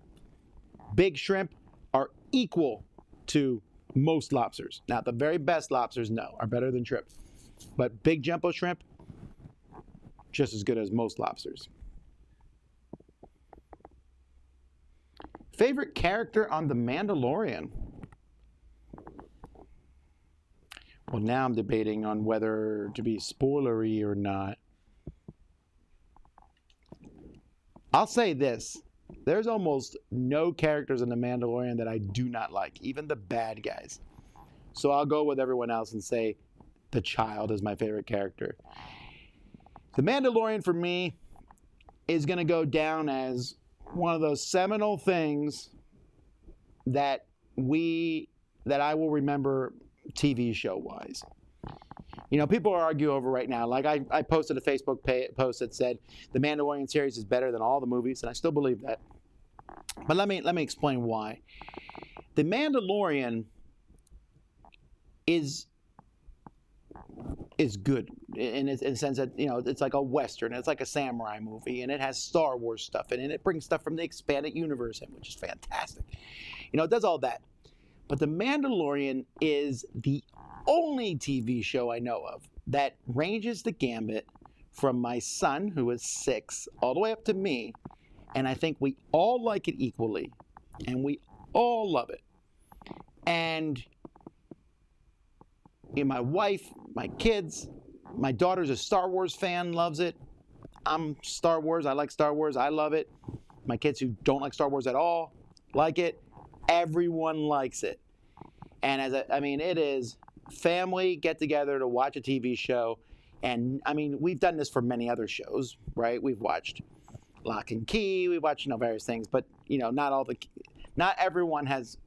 Big shrimp are equal to most lobsters. Now, the very best lobsters, no, are better than shrimp. But big jumbo shrimp, just as good as most lobsters. Favorite character on The Mandalorian? Well, now I'm debating on whether to be spoilery or not. I'll say this. There's almost no characters in The Mandalorian that I do not like, even the bad guys. So I'll go with everyone else and say the child is my favorite character. The Mandalorian, for me, is going to go down as one of those seminal things that I will remember TV show-wise. People are arguing over right now. Like I posted a Facebook post that said the Mandalorian series is better than all the movies, and I still believe that. But let me explain why. The Mandalorian is good in the sense that it's like a Western, it's like a samurai movie, and it has Star Wars stuff in it, and it brings stuff from the expanded universe in, which is fantastic. It does all that. But The Mandalorian is the only TV show I know of that ranges the gambit from my son, who is 6, all the way up to me, and I think we all like it equally, and we all love it. And my wife, my kids, my daughter's a Star Wars fan, loves it. I'm Star Wars. I like Star Wars. I love it. My kids who don't like Star Wars at all like it. Everyone likes it. And it is family get together to watch a TV show. And we've done this for many other shows, right? We've watched Lock and Key. We've watched various things, but not everyone has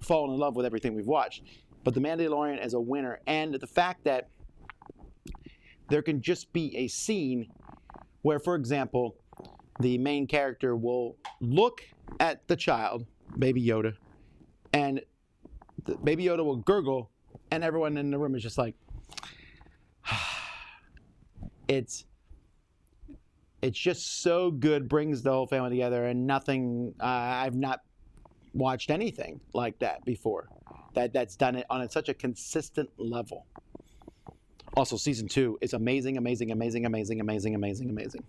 fallen in love with everything we've watched. But The Mandalorian is a winner, and the fact that there can just be a scene where, for example, the main character will look at the child, Baby Yoda, and Baby Yoda will gurgle, and everyone in the room is just like, it's just so good, brings the whole family together, and nothing, I've not watched anything like that before. That's done it on such a consistent level. Also, season 2 is amazing, amazing, amazing, amazing, amazing, amazing, amazing.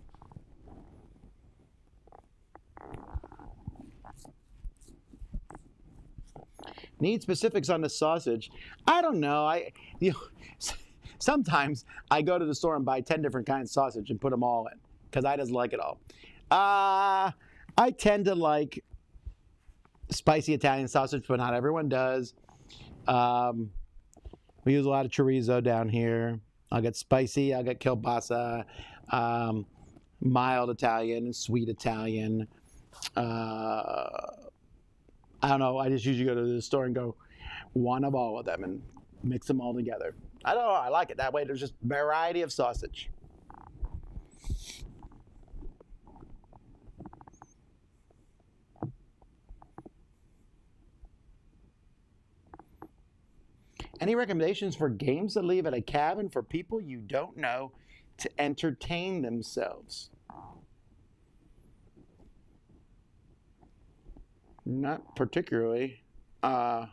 Need specifics on the sausage? I don't know. Sometimes I go to the store and buy 10 different kinds of sausage and put them all in because I just like it all. I tend to like spicy Italian sausage, but not everyone does. We use a lot of chorizo down here. I'll get spicy. I'll get kielbasa, mild Italian and sweet Italian. I don't know. I just usually go to the store and go one of all of them and mix them all together. I don't know. I like it that way. There's just variety of sausage. Any recommendations for games to leave at a cabin for people you don't know to entertain themselves? Not particularly. I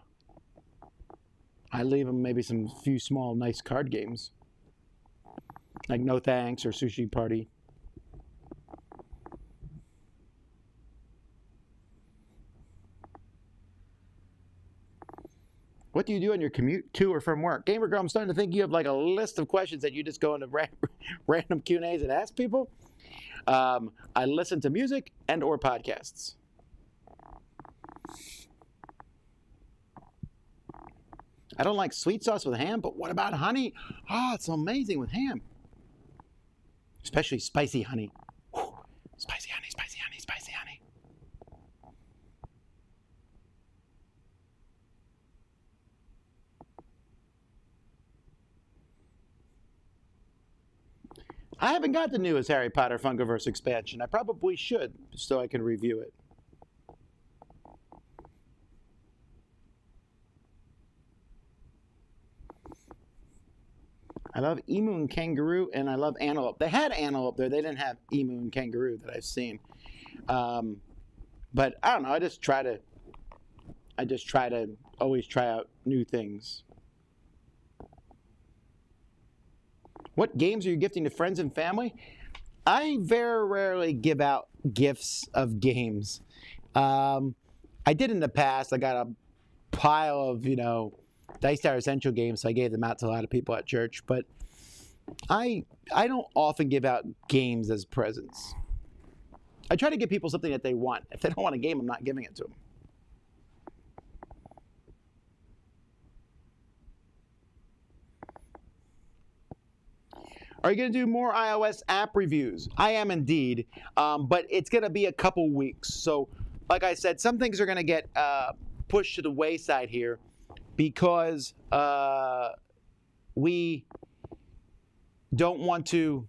leave them maybe some few small nice card games. Like No Thanks or Sushi Party. What do you do on your commute to or from work? Gamer Girl, I'm starting to think you have like a list of questions that you just go into random Q&As and ask people. I listen to music and or podcasts. I don't like sweet sauce with ham, but what about honey? Oh, it's amazing with ham. Especially spicy honey. Whew. Spicy honey, spicy honey, spicy honey. I haven't got the newest Harry Potter Funkoverse expansion. I probably should, so I can review it. I love emu and kangaroo, and I love antelope. They had antelope there. They didn't have emu and kangaroo that I've seen. But I don't know. I just try to always try out new things. What games are you gifting to friends and family? I very rarely give out gifts of games. I did in the past. I got a pile of, Dice Tower Essential games, so I gave them out to a lot of people at church. But I don't often give out games as presents. I try to give people something that they want. If they don't want a game, I'm not giving it to them. Are you going to do more iOS app reviews? I am indeed, but it's going to be a couple weeks. So, like I said, some things are going to get pushed to the wayside here because we don't want to.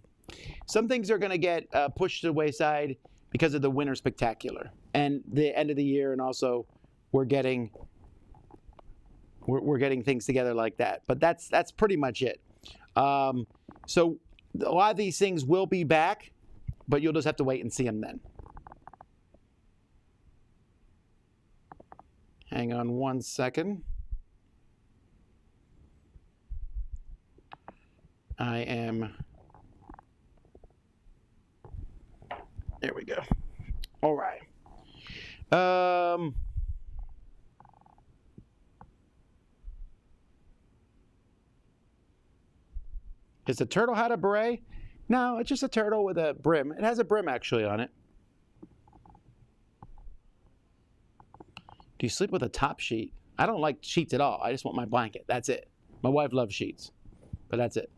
Some things are going to get pushed to the wayside because of the Winter Spectacular and the end of the year, and also we're getting things together like that. But that's pretty much it. So a lot of these things will be back, but you'll just have to wait and see them then. Hang on one second. I am. There we go. All right. Does the turtle have a beret? No, it's just a turtle with a brim. It has a brim actually on it. Do you sleep with a top sheet? I don't like sheets at all. I just want my blanket. That's it. My wife loves sheets, but that's it.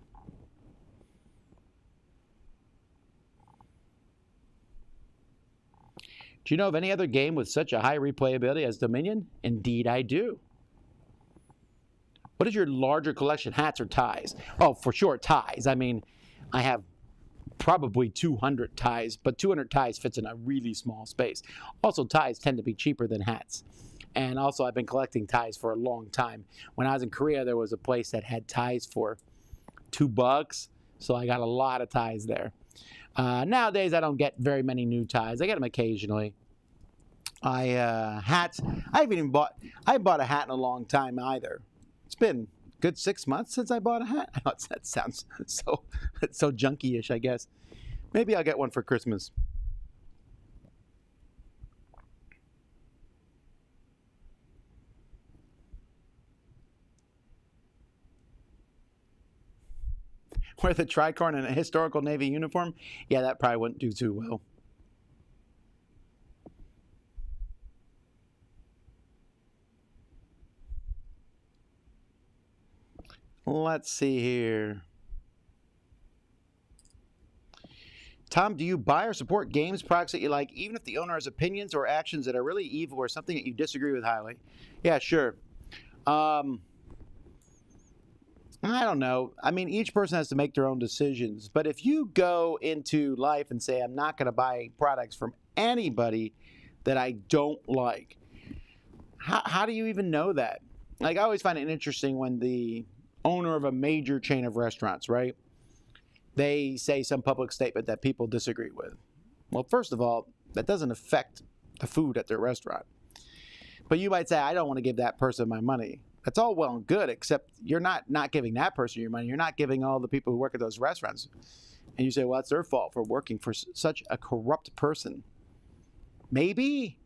Do you know of any other game with such a high replayability as Dominion? Indeed, I do. What is your larger collection, hats or ties? Oh, for sure, ties. I mean, I have probably 200 ties, but 200 ties fits in a really small space. Also, ties tend to be cheaper than hats. And also, I've been collecting ties for a long time. When I was in Korea, there was a place that had ties for $2, so I got a lot of ties there. Nowadays, I don't get very many new ties. I get them occasionally. Hats. I haven't bought a hat in a long time either. It's been a good 6 months since I bought a hat. I know that sounds so junky-ish, I guess. Maybe I'll get one for Christmas. Wear the tricorn in a historical Navy uniform? Yeah, that probably wouldn't do too well. Let's see here. Tom, do you buy or support games, products that you like, even if the owner has opinions or actions that are really evil or something that you disagree with highly? Yeah, sure. I don't know. I mean, each person has to make their own decisions. But if you go into life and say, I'm not going to buy products from anybody that I don't like, how do you even know that? Like, I always find it interesting when the owner of a major chain of restaurants, right, they say some public statement that people disagree with. Well, first of all, that doesn't affect the food at their restaurant. But you might say, I don't want to give that person my money. That's all well and good, except you're not giving that person your money. You're not giving all the people who work at those restaurants. And you say, well, it's their fault for working for such a corrupt person. Maybe?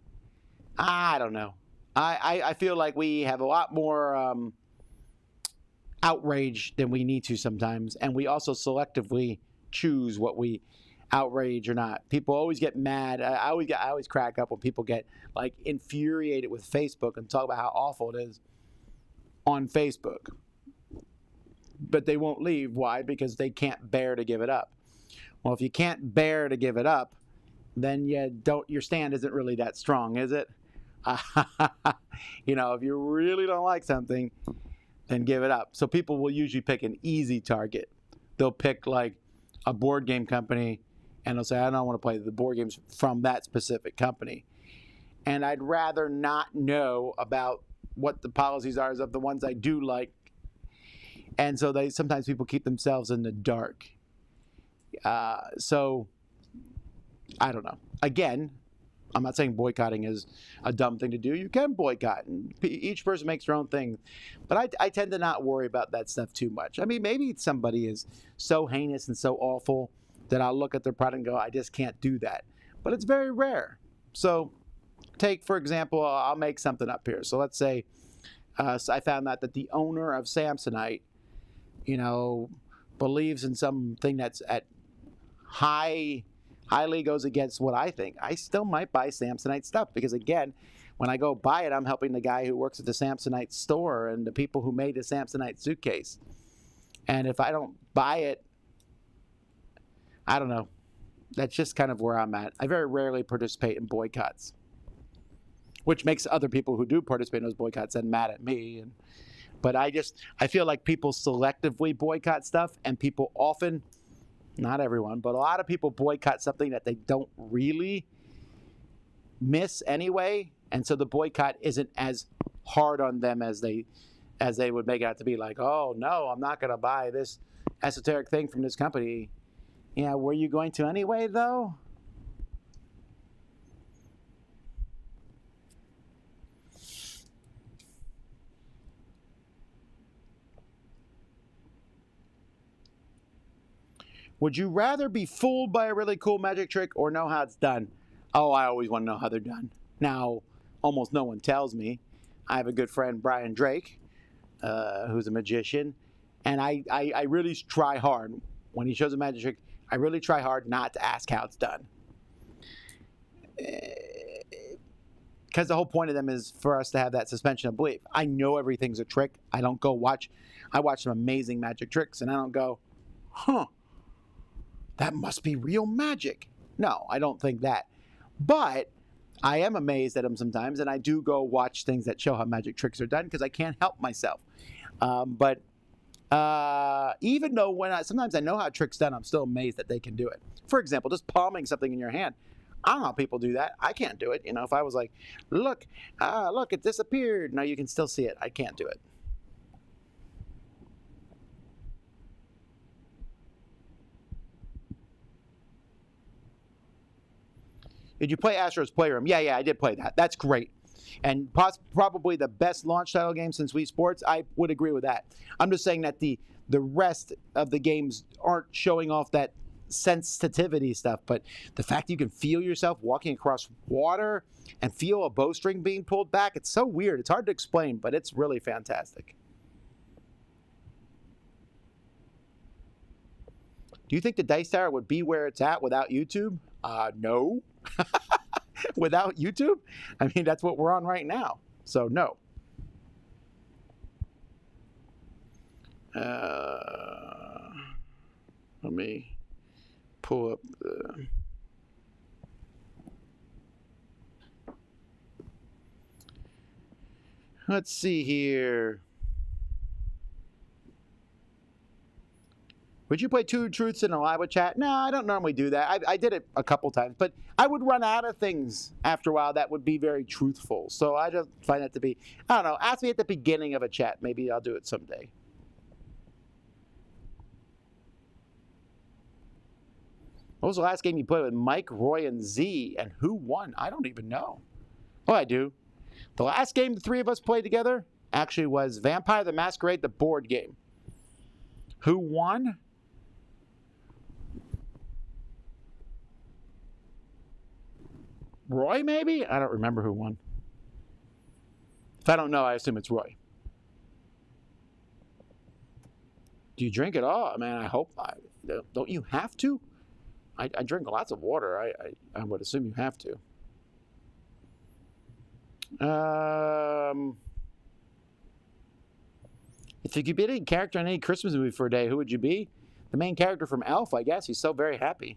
I don't know. I feel like we have a lot more outrage than we need to sometimes. And we also selectively choose what we outrage or not. People always get mad. I always crack up when people get like infuriated with Facebook and talk about how awful it is on Facebook, but they won't leave. Why? Because they can't bear to give it up. Well, if you can't bear to give it up, then your stand isn't really that strong, is it? You know, if you really don't like something, then give it up. So people will usually pick an easy target. They'll pick like a board game company, and they'll say, I don't want to play the board games from that specific company. And I'd rather not know about what the policies are of the ones I do like. And so sometimes people keep themselves in the dark. So I don't know. Again, I'm not saying boycotting is a dumb thing to do. You can boycott, and each person makes their own thing. But I tend to not worry about that stuff too much. I mean, maybe somebody is so heinous and so awful that I'll look at their product and go, I just can't do that. But it's very rare. So take, for example, I'll make something up here. So let's say so I found out that the owner of Samsonite, you know, believes in something that's at highly goes against what I think. I still might buy Samsonite stuff because, again, when I go buy it, I'm helping the guy who works at the Samsonite store and the people who made the Samsonite suitcase. And if I don't buy it, I don't know. That's just kind of where I'm at. I very rarely participate in boycotts, which makes other people who do participate in those boycotts then mad at me. But I feel like people selectively boycott stuff, and people often, not everyone, but a lot of people boycott something that they don't really miss anyway, and so the boycott isn't as hard on them as they would make it out to be. Like, oh no, I'm not going to buy this esoteric thing from this company. Yeah, were you going to anyway though? Would you rather be fooled by a really cool magic trick or know how it's done? Oh, I always want to know how they're done. Now, almost no one tells me. I have a good friend, Brian Drake, who's a magician, and I really try hard. When he shows a magic trick, I really try hard not to ask how it's done. Because the whole point of them is for us to have that suspension of belief. I know everything's a trick. I don't go watch. I watch some amazing magic tricks, and I don't go, huh, that must be real magic. No, I don't think that. But I am amazed at them sometimes, and I do go watch things that show how magic tricks are done because I can't help myself. But even though sometimes I know how a trick's done, I'm still amazed that they can do it. For example, just palming something in your hand. I don't know how people do that. I can't do it. You know, if I was like, look, it disappeared. No, you can still see it. I can't do it. Did you play Astro's Playroom? Yeah, I did play that. That's great. And probably the best launch title game since Wii Sports. I would agree with that. I'm just saying that the rest of the games aren't showing off that sensitivity stuff, but the fact that you can feel yourself walking across water and feel a bowstring being pulled back, it's so weird. It's hard to explain, but it's really fantastic. Do you think the Dice Tower would be where it's at without YouTube? No. Without YouTube? I mean, that's what we're on right now. So, no. Let me pull up the... Let's see here. Would you play Two Truths in a live chat? No, I don't normally do that. I did it a couple times, but I would run out of things after a while that would be very truthful. So I just find that to be, I don't know, ask me at the beginning of a chat. Maybe I'll do it someday. What was the last game you played with Mike, Roy, and Z, and who won? I don't even know. Oh, I do. The last game the three of us played together actually was Vampire the Masquerade, the board game. Who won? Roy, maybe? I don't remember who won. If I don't know, I assume it's Roy. Do you drink at all? Man, I hope. Don't you have to? I drink lots of water. I would assume you have to. If you could be any character in any Christmas movie for a day, who would you be? The main character from Elf, I guess. He's so very happy.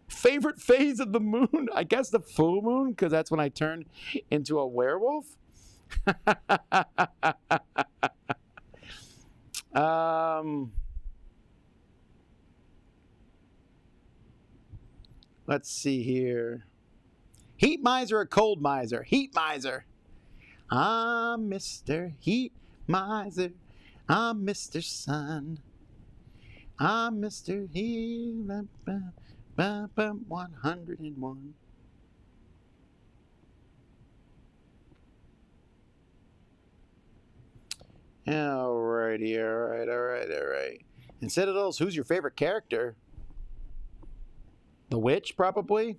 Favorite phase of the moon? I guess the full moon, because that's when I turn into a werewolf. Let's see here. Heat miser or cold miser? Heat miser. I'm Mr. Heat Miser. I'm Mr. Sun. I'm Mr. Heat. 101. Alrighty, all right. Instead of those, who's your favorite character? The witch, probably.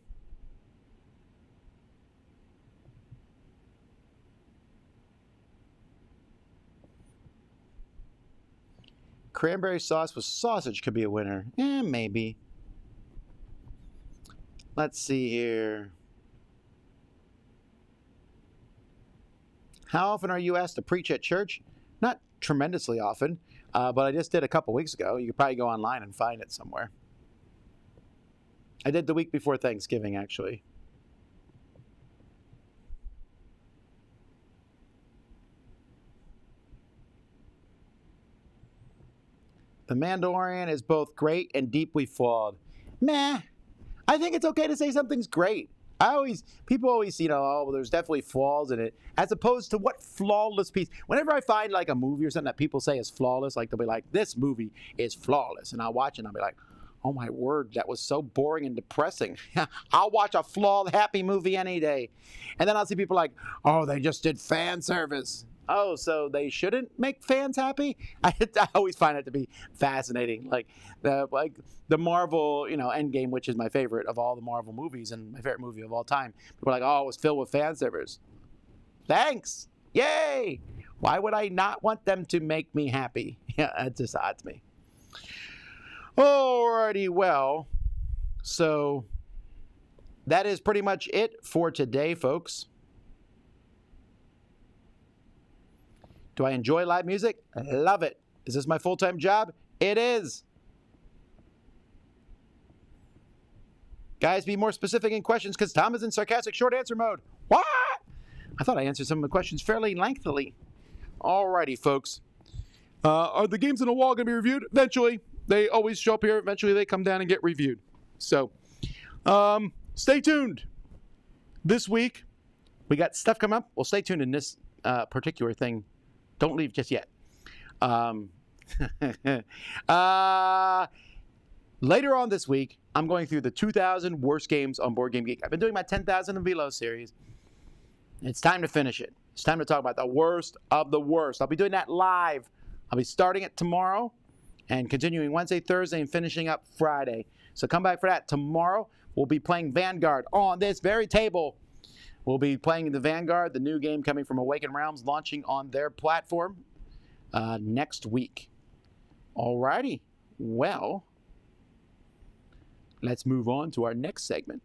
Cranberry sauce with sausage could be a winner. Maybe. Let's see here. How often are you asked to preach at church? Not tremendously often, but I just did a couple weeks ago. You could probably go online and find it somewhere. I did the week before Thanksgiving, actually. The Mandalorian is both great and deeply flawed. Meh. I think it's okay to say something's great. People always, oh, well, there's definitely flaws in it, as opposed to what flawless piece. Whenever I find like a movie or something that people say is flawless, like they'll be like, this movie is flawless. And I'll watch it and I'll be like, oh my word, that was so boring and depressing. I'll watch a flawed, happy movie any day. And then I'll see people like, oh, they just did fan service. Oh, so they shouldn't make fans happy? I always find it to be fascinating. Like the Marvel, Endgame, which is my favorite of all the Marvel movies and my favorite movie of all time. People are like, oh, it was filled with fan service. Thanks. Yay. Why would I not want them to make me happy? Yeah, it's just odd to me. Alrighty, well, so that is pretty much it for today, folks. Do I enjoy live music? Love it. Is this my full-time job? It is. Guys, be more specific in questions because Tom is in sarcastic short answer mode. What? I thought I answered some of the questions fairly lengthily. Alrighty, folks. Are the games on the wall going to be reviewed? Eventually. They always show up here. Eventually, they come down and get reviewed. So, stay tuned. This week, we got stuff coming up. Well, stay tuned in this particular thing. Don't leave just yet. Later on this week, I'm going through the 2,000 worst games on Board Game Geek. I've been doing my 10,000 and below series. It's time to finish it. It's time to talk about the worst of the worst. I'll be doing that live. I'll be starting it tomorrow and continuing Wednesday, Thursday, and finishing up Friday. So come back for that. Tomorrow, we'll be playing Vanguard on this very table. We'll be playing the Vanguard, the new game coming from Awakened Realms, launching on their platform next week. Alrighty. Well, let's move on to our next segment.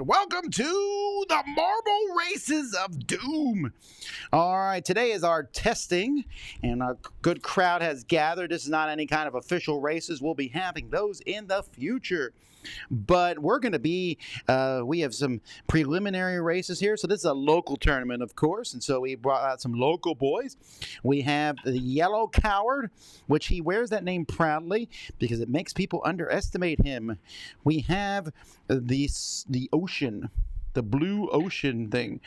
Welcome to the Marble Races of Doom. All right, today is our testing, and a good crowd has gathered. This is not any kind of official races. We'll be having those in the future. But we're going to be, we have some preliminary races here. So this is a local tournament, of course. And so we brought out some local boys. We have the Yellow Coward, which he wears that name proudly because it makes people underestimate him. We have the ocean, the blue ocean thing.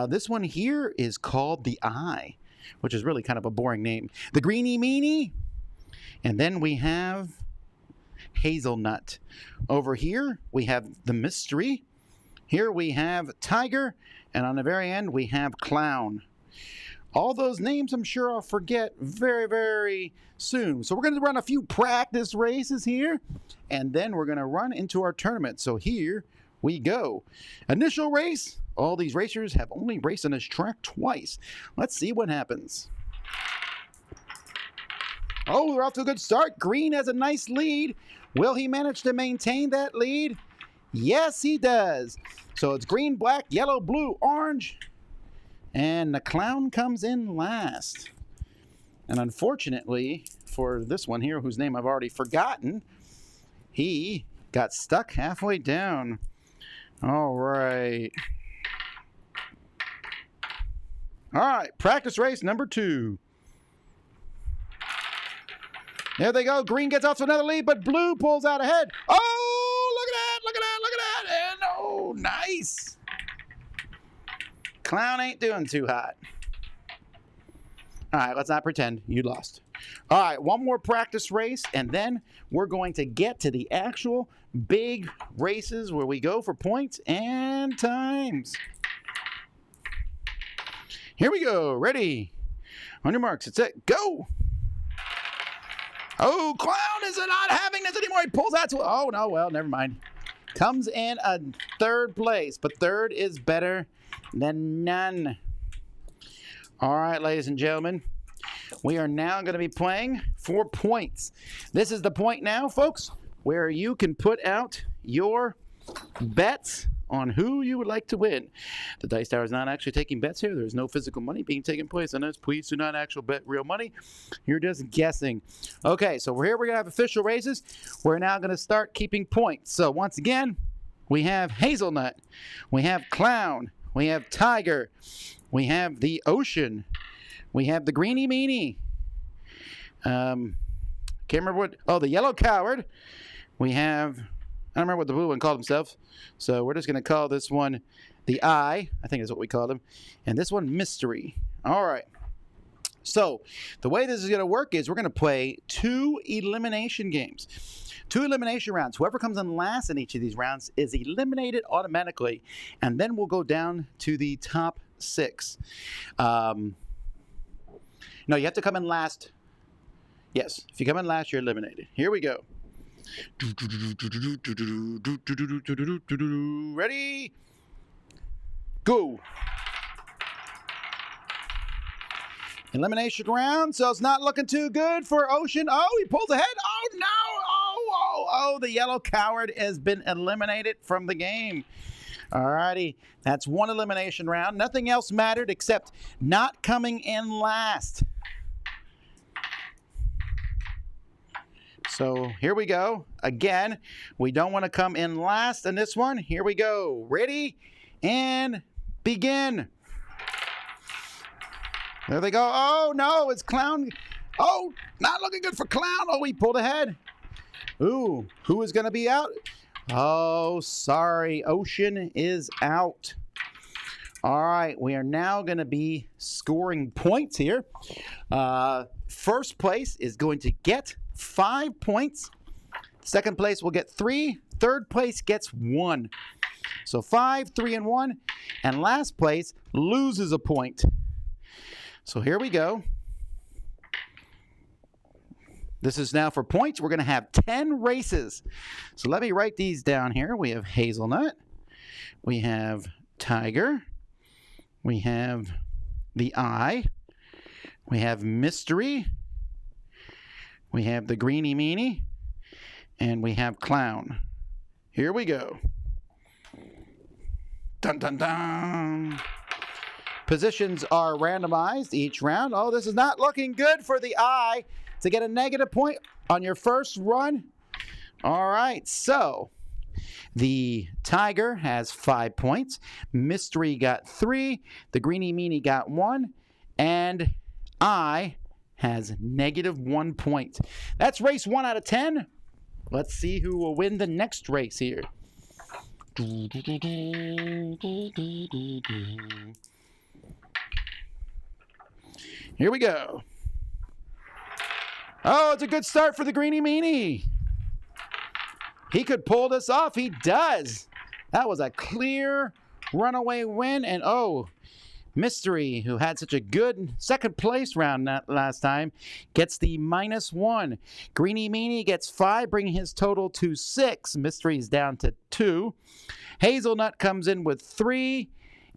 This one here is called the Eye, which is really kind of a boring name. The Greeny Meanie. And then we have Hazelnut. Over here, we have the Mystery. Here we have Tiger. And on the very end, we have Clown. All those names I'm sure I'll forget very, very soon. So we're going to run a few practice races here. And then we're going to run into our tournament. So here we go. Initial race. All these racers have only raced on this track twice. Let's see what happens. Oh, we're off to a good start. Green has a nice lead. Will he manage to maintain that lead? Yes, he does. So it's green, black, yellow, blue, orange. And the Clown comes in last. And unfortunately, for this one here, whose name I've already forgotten, he got stuck halfway down. All right. All right, practice race number 2. There they go. Green gets off to another lead, but blue pulls out ahead. Oh, look at that, look at that, look at that. And oh, nice. Clown ain't doing too hot. All right, let's not pretend you lost. All right, one more practice race, and then we're going to get to the actual big races where we go for points and times. Here we go. Ready? On your marks, it's set, go. Oh, Clown is not having this anymore. He pulls out to, oh, no, well, never mind. Comes in a 3rd place, but 3rd is better than none. All right, ladies and gentlemen, we are now going to be playing for points. This is the point now, folks, where you can put out your bets on who you would like to win. The Dice Tower is not actually taking bets here. There's no physical money being taken place on this. Please do not actually bet real money. You're just guessing. Okay, so we're going to have official races. We're now going to start keeping points. So once again, we have Hazelnut. We have Clown. We have Tiger. We have the Ocean. We have the Greenie Meanie. Can't remember what. Oh, the Yellow Coward. We have. I don't remember what the blue one called himself. So we're just going to call this one the Eye. I think is what we called him. And this one, Mystery. All right. So the way this is going to work is we're going to play 2 elimination games. 2 elimination rounds. Whoever comes in last in each of these rounds is eliminated automatically. And then we'll go down to the top 6. No, you have to come in last. Yes, if you come in last, you're eliminated. Here we go. Ready? Go. Elimination round, so it's not looking too good for Ocean. Oh, he pulls ahead. Oh, no. Oh, the Yellow Coward has been eliminated from the game. All righty. That's 1 elimination round. Nothing else mattered except not coming in last. So here we go. Again, we don't want to come in last in this one. Here we go. Ready? And begin. There they go. Oh, no, it's Clown. Oh, not looking good for Clown. Oh, he pulled ahead. Ooh, who is going to be out? Oh, sorry. Ocean is out. All right, we are now going to be scoring points here. First place is going to get 5 points. Second place will get 3. Third place gets 1. So 5, 3, and 1. And last place loses a point. So here we go. This is now for points. We're going to have 10 races. So let me write these down here. We have Hazelnut. We have Tiger. We have the Eye. We have Mystery. We have the Greenie Meanie. And we have Clown. Here we go. Dun, dun, dun. Positions are randomized each round. Oh, this is not looking good for the Eye to get a negative point on your first run. All right, so the Tiger has 5 points. Mystery got 3. The Greenie Meanie got 1. And Eye has -1 point. That's race 1 out of 10. Let's see who will win the next race here. Here we go. Oh, it's a good start for the Greenie Meanie. He could pull this off. He does. That was a clear runaway win. And oh, Mystery, who had such a good second place round last time, gets the -1. Greenie Meanie gets 5, bringing his total to 6. Mystery's down to 2. Hazelnut comes in with 3.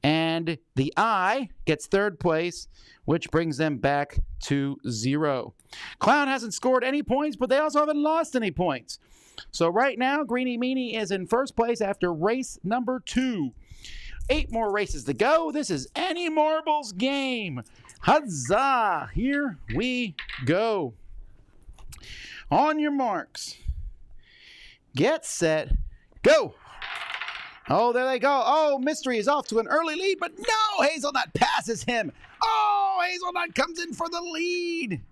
And the Eye gets 3rd place, which brings them back to 0. Clown hasn't scored any points, but they also haven't lost any points. So right now, Greenie Meanie is in 1st place after race number 2. 8 more races to go. This is Any Marbles game. Huzzah! Here we go. On your marks. Get set. Go! Oh, there they go. Oh, Mystery is off to an early lead, but no, Hazelnut passes him. Oh, Hazelnut comes in for the lead.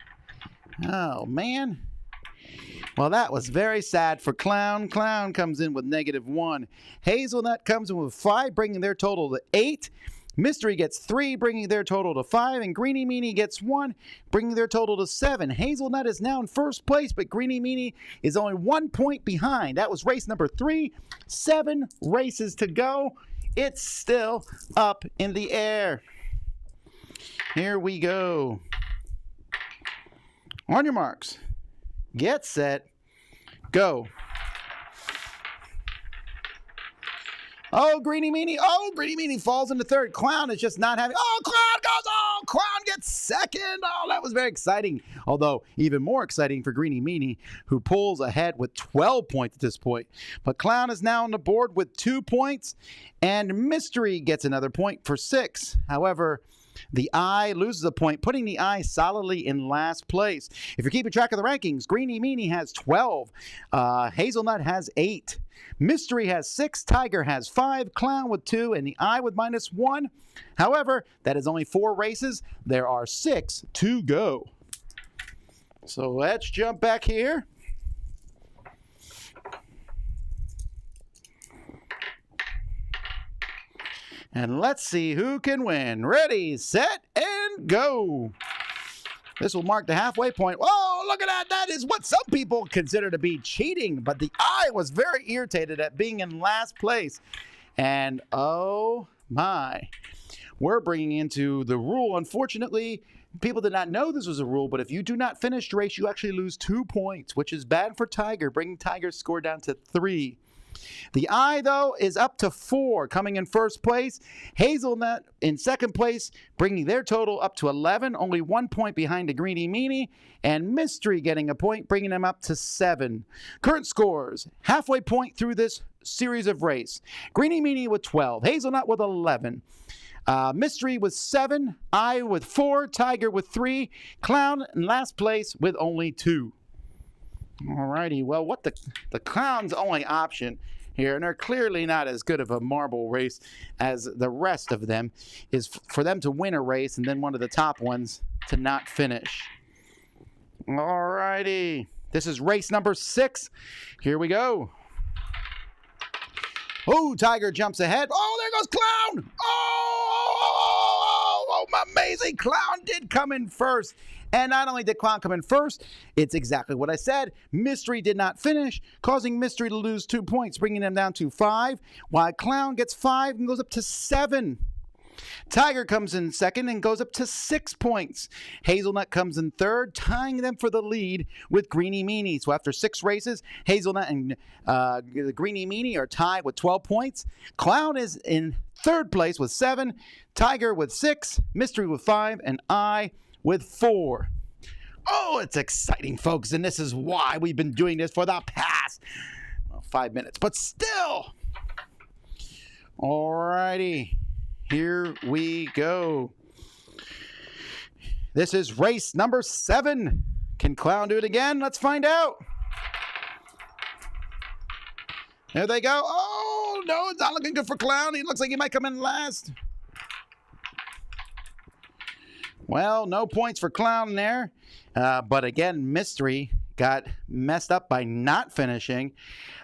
Oh, man. Well, that was very sad for Clown. Clown comes in with -1. Hazelnut comes in with 5, bringing their total to 8. Mystery gets 3, bringing their total to 5. And Greenie Meanie gets 1, bringing their total to 7. Hazelnut is now in 1st place, but Greenie Meanie is only 1 point behind. That was race number 3. 7 races to go. It's still up in the air. Here we go. On your marks. Get set. Go. Oh, Greenie Meanie. Oh, Greenie Meanie falls into 3rd. Clown is just not having. Oh, Clown goes. Oh, Clown gets second. Oh, that was very exciting. Although, even more exciting for Greenie Meanie, who pulls ahead with 12 points at this point. But Clown is now on the board with 2 points, and Mystery gets another point for 6. However, the Eye loses a point, putting the Eye solidly in last place. If you're keeping track of the rankings, Greenie Meanie has 12. Hazelnut has 8. Mystery has 6. Tiger has 5. Clown with 2. And the Eye with -1. However, that is only 4 races. There are 6 to go. So let's jump back here. And let's see who can win. Ready, set, and go. This will mark the halfway point. Whoa, look at that. That is what some people consider to be cheating. But the Eye was very irritated at being in last place. And oh my, we're bringing into the rule. Unfortunately, people did not know this was a rule, but if you do not finish the race, you actually lose 2 points, which is bad for Tiger, bringing Tiger's score down to 3. The Eye, though, is up to 4, coming in first place. Hazelnut in second place, bringing their total up to 11, only 1 point behind the Greenie Meanie, and Mystery getting a point, bringing them up to 7. Current scores, halfway point through this series of race. Greenie Meanie with 12, Hazelnut with 11. Mystery with 7, Eye with 4, Tiger with 3, Clown in last place with only 2. Alrighty, well, what the Clown's only option here, and they're clearly not as good of a marble race as the rest of them, is for them to win a race and then one of the top ones to not finish. Alrighty, this is race number 6. Here we go. Oh, Tiger jumps ahead. Oh, there goes Clown. Oh, amazing. Clown did come in first. And not only did Clown come in first, it's exactly what I said. Mystery did not finish, causing Mystery to lose 2 points, bringing them down to 5, while Clown gets 5 and goes up to 7. Tiger comes in second and goes up to 6 points. Hazelnut comes in third, tying them for the lead with Greenie Meanie. So after 6 races, Hazelnut and Greenie Meanie are tied with 12 points. Clown is in third place with 7, Tiger with 6, Mystery with 5, and Eye with 4. Oh, it's exciting, folks, and this is why we've been doing this for the past 5 minutes. But still, alrighty. Here we go. This is race number 7. Can Clown do it again? Let's find out. There they go. Oh, no, it's not looking good for Clown. He looks like he might come in last. Well, no points for Clown there. But again, Mystery got messed up by not finishing.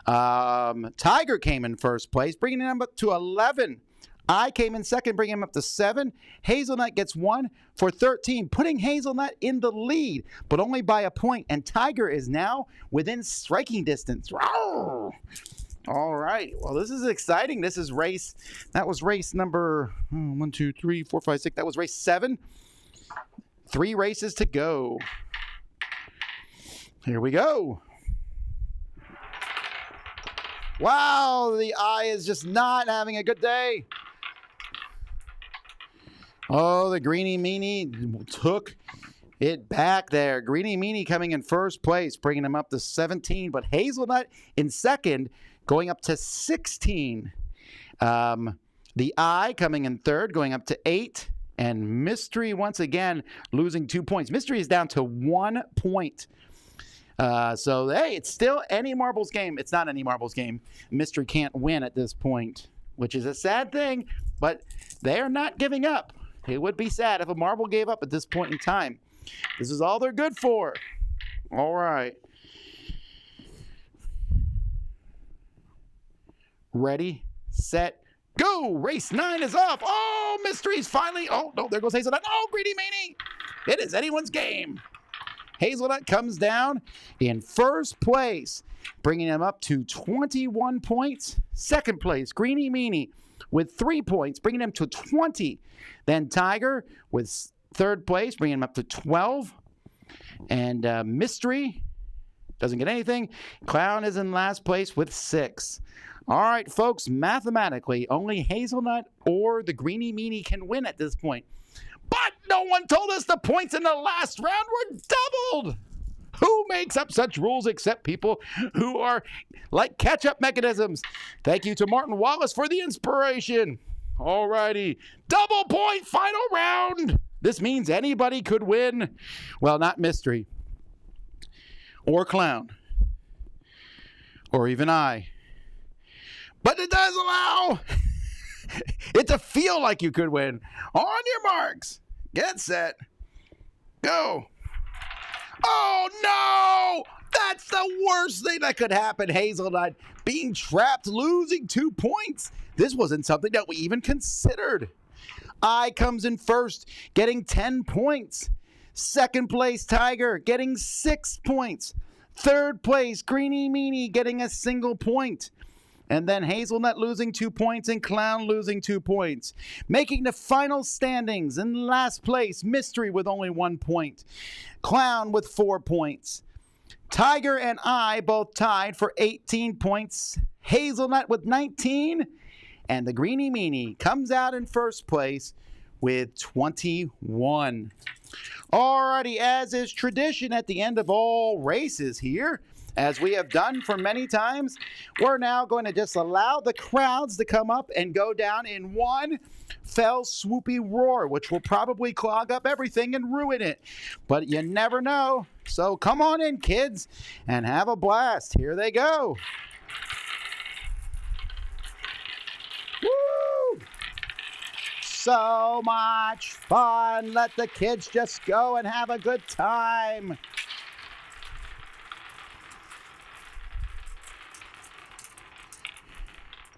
Tiger came in first place, bringing him up to 11. Eye came in second, bringing him up to 7. Hazelnut gets 1 for 13, putting Hazelnut in the lead, but only by a point. And Tiger is now within striking distance. Rawr! All right. Well, this is exciting. This is race. That was race number 1, 2, 3, 4, 5, 6. That was race 7. 3 races to go. Here we go. Wow, the Eye is just not having a good day. Oh, the Greenie Meanie took it back there. Greenie Meanie coming in first place, bringing him up to 17. But Hazelnut in second, going up to 16. The Eye coming in third, going up to 8. And Mystery once again losing 2 points. Mystery is down to 1 point. So, hey, it's still any marbles game. It's not any marbles game. Mystery can't win at this point, which is a sad thing, but they are not giving up. It would be sad if a marble gave up at this point in time. This is all they're good for. All right. Ready, set, go. Race 9 is off. Oh, Mystery's finally. Oh, no, there goes Hazelnut. Oh, Greenie Meanie. It is anyone's game. Hazelnut comes down in first place, bringing him up to 21 points. Second place, Greenie Meanie with 3 points, bringing him to 20. Then Tiger with third place, bringing him up to 12. And Mystery doesn't get anything. Clown is in last place with 6. All right, folks, mathematically, only Hazelnut or the Greenie Meanie can win at this point. But no one told us the points in the last round were doubled. Who makes up such rules except people who are like catch-up mechanisms? Thank you to Martin Wallace for the inspiration. All righty. Double point final round. This means anybody could win. Well, not mystery. Or clown. Or even I. But it does allow it to feel like you could win. On your marks. Get set. Go. Oh, no! That's the worst thing that could happen, Hazelnut. Being trapped, losing 2 points. This wasn't something that we even considered. I comes in first, getting 10 points. Second place, Tiger, getting 6 points. Third place, Greenie Meanie, getting a single point. And then Hazelnut losing 2 points and Clown losing 2 points. Making the final standings in last place, Mystery with only 1 point. Clown with 4 points. Tiger and I both tied for 18 points. Hazelnut with 19. And the Greenie Meanie comes out in first place with 21. Alrighty, as is tradition at the end of all races here, as we have done for many times, we're now going to just allow the crowds to come up and go down in one fell swoopy roar, which will probably clog up everything and ruin it. But you never know. So come on in, kids, and have a blast. Here they go. Woo! So much fun. Let the kids just go and have a good time.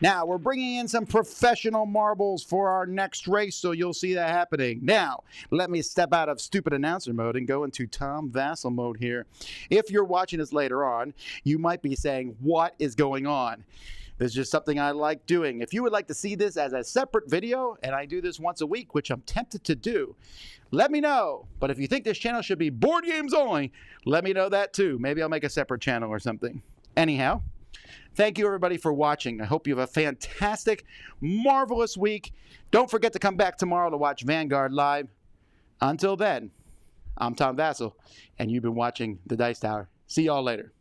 Now, we're bringing in some professional marbles for our next race, so you'll see that happening. Now, let me step out of stupid announcer mode and go into Tom Vasel mode here. If you're watching this later on, you might be saying, what is going on? This is just something I like doing. If you would like to see this as a separate video, and I do this once a week, which I'm tempted to do, let me know. But if you think this channel should be board games only, let me know that too. Maybe I'll make a separate channel or something. Anyhow, thank you, everybody, for watching. I hope you have a fantastic, marvelous week. Don't forget to come back tomorrow to watch Vanguard Live. Until then, I'm Tom Vasel, and you've been watching The Dice Tower. See y'all later.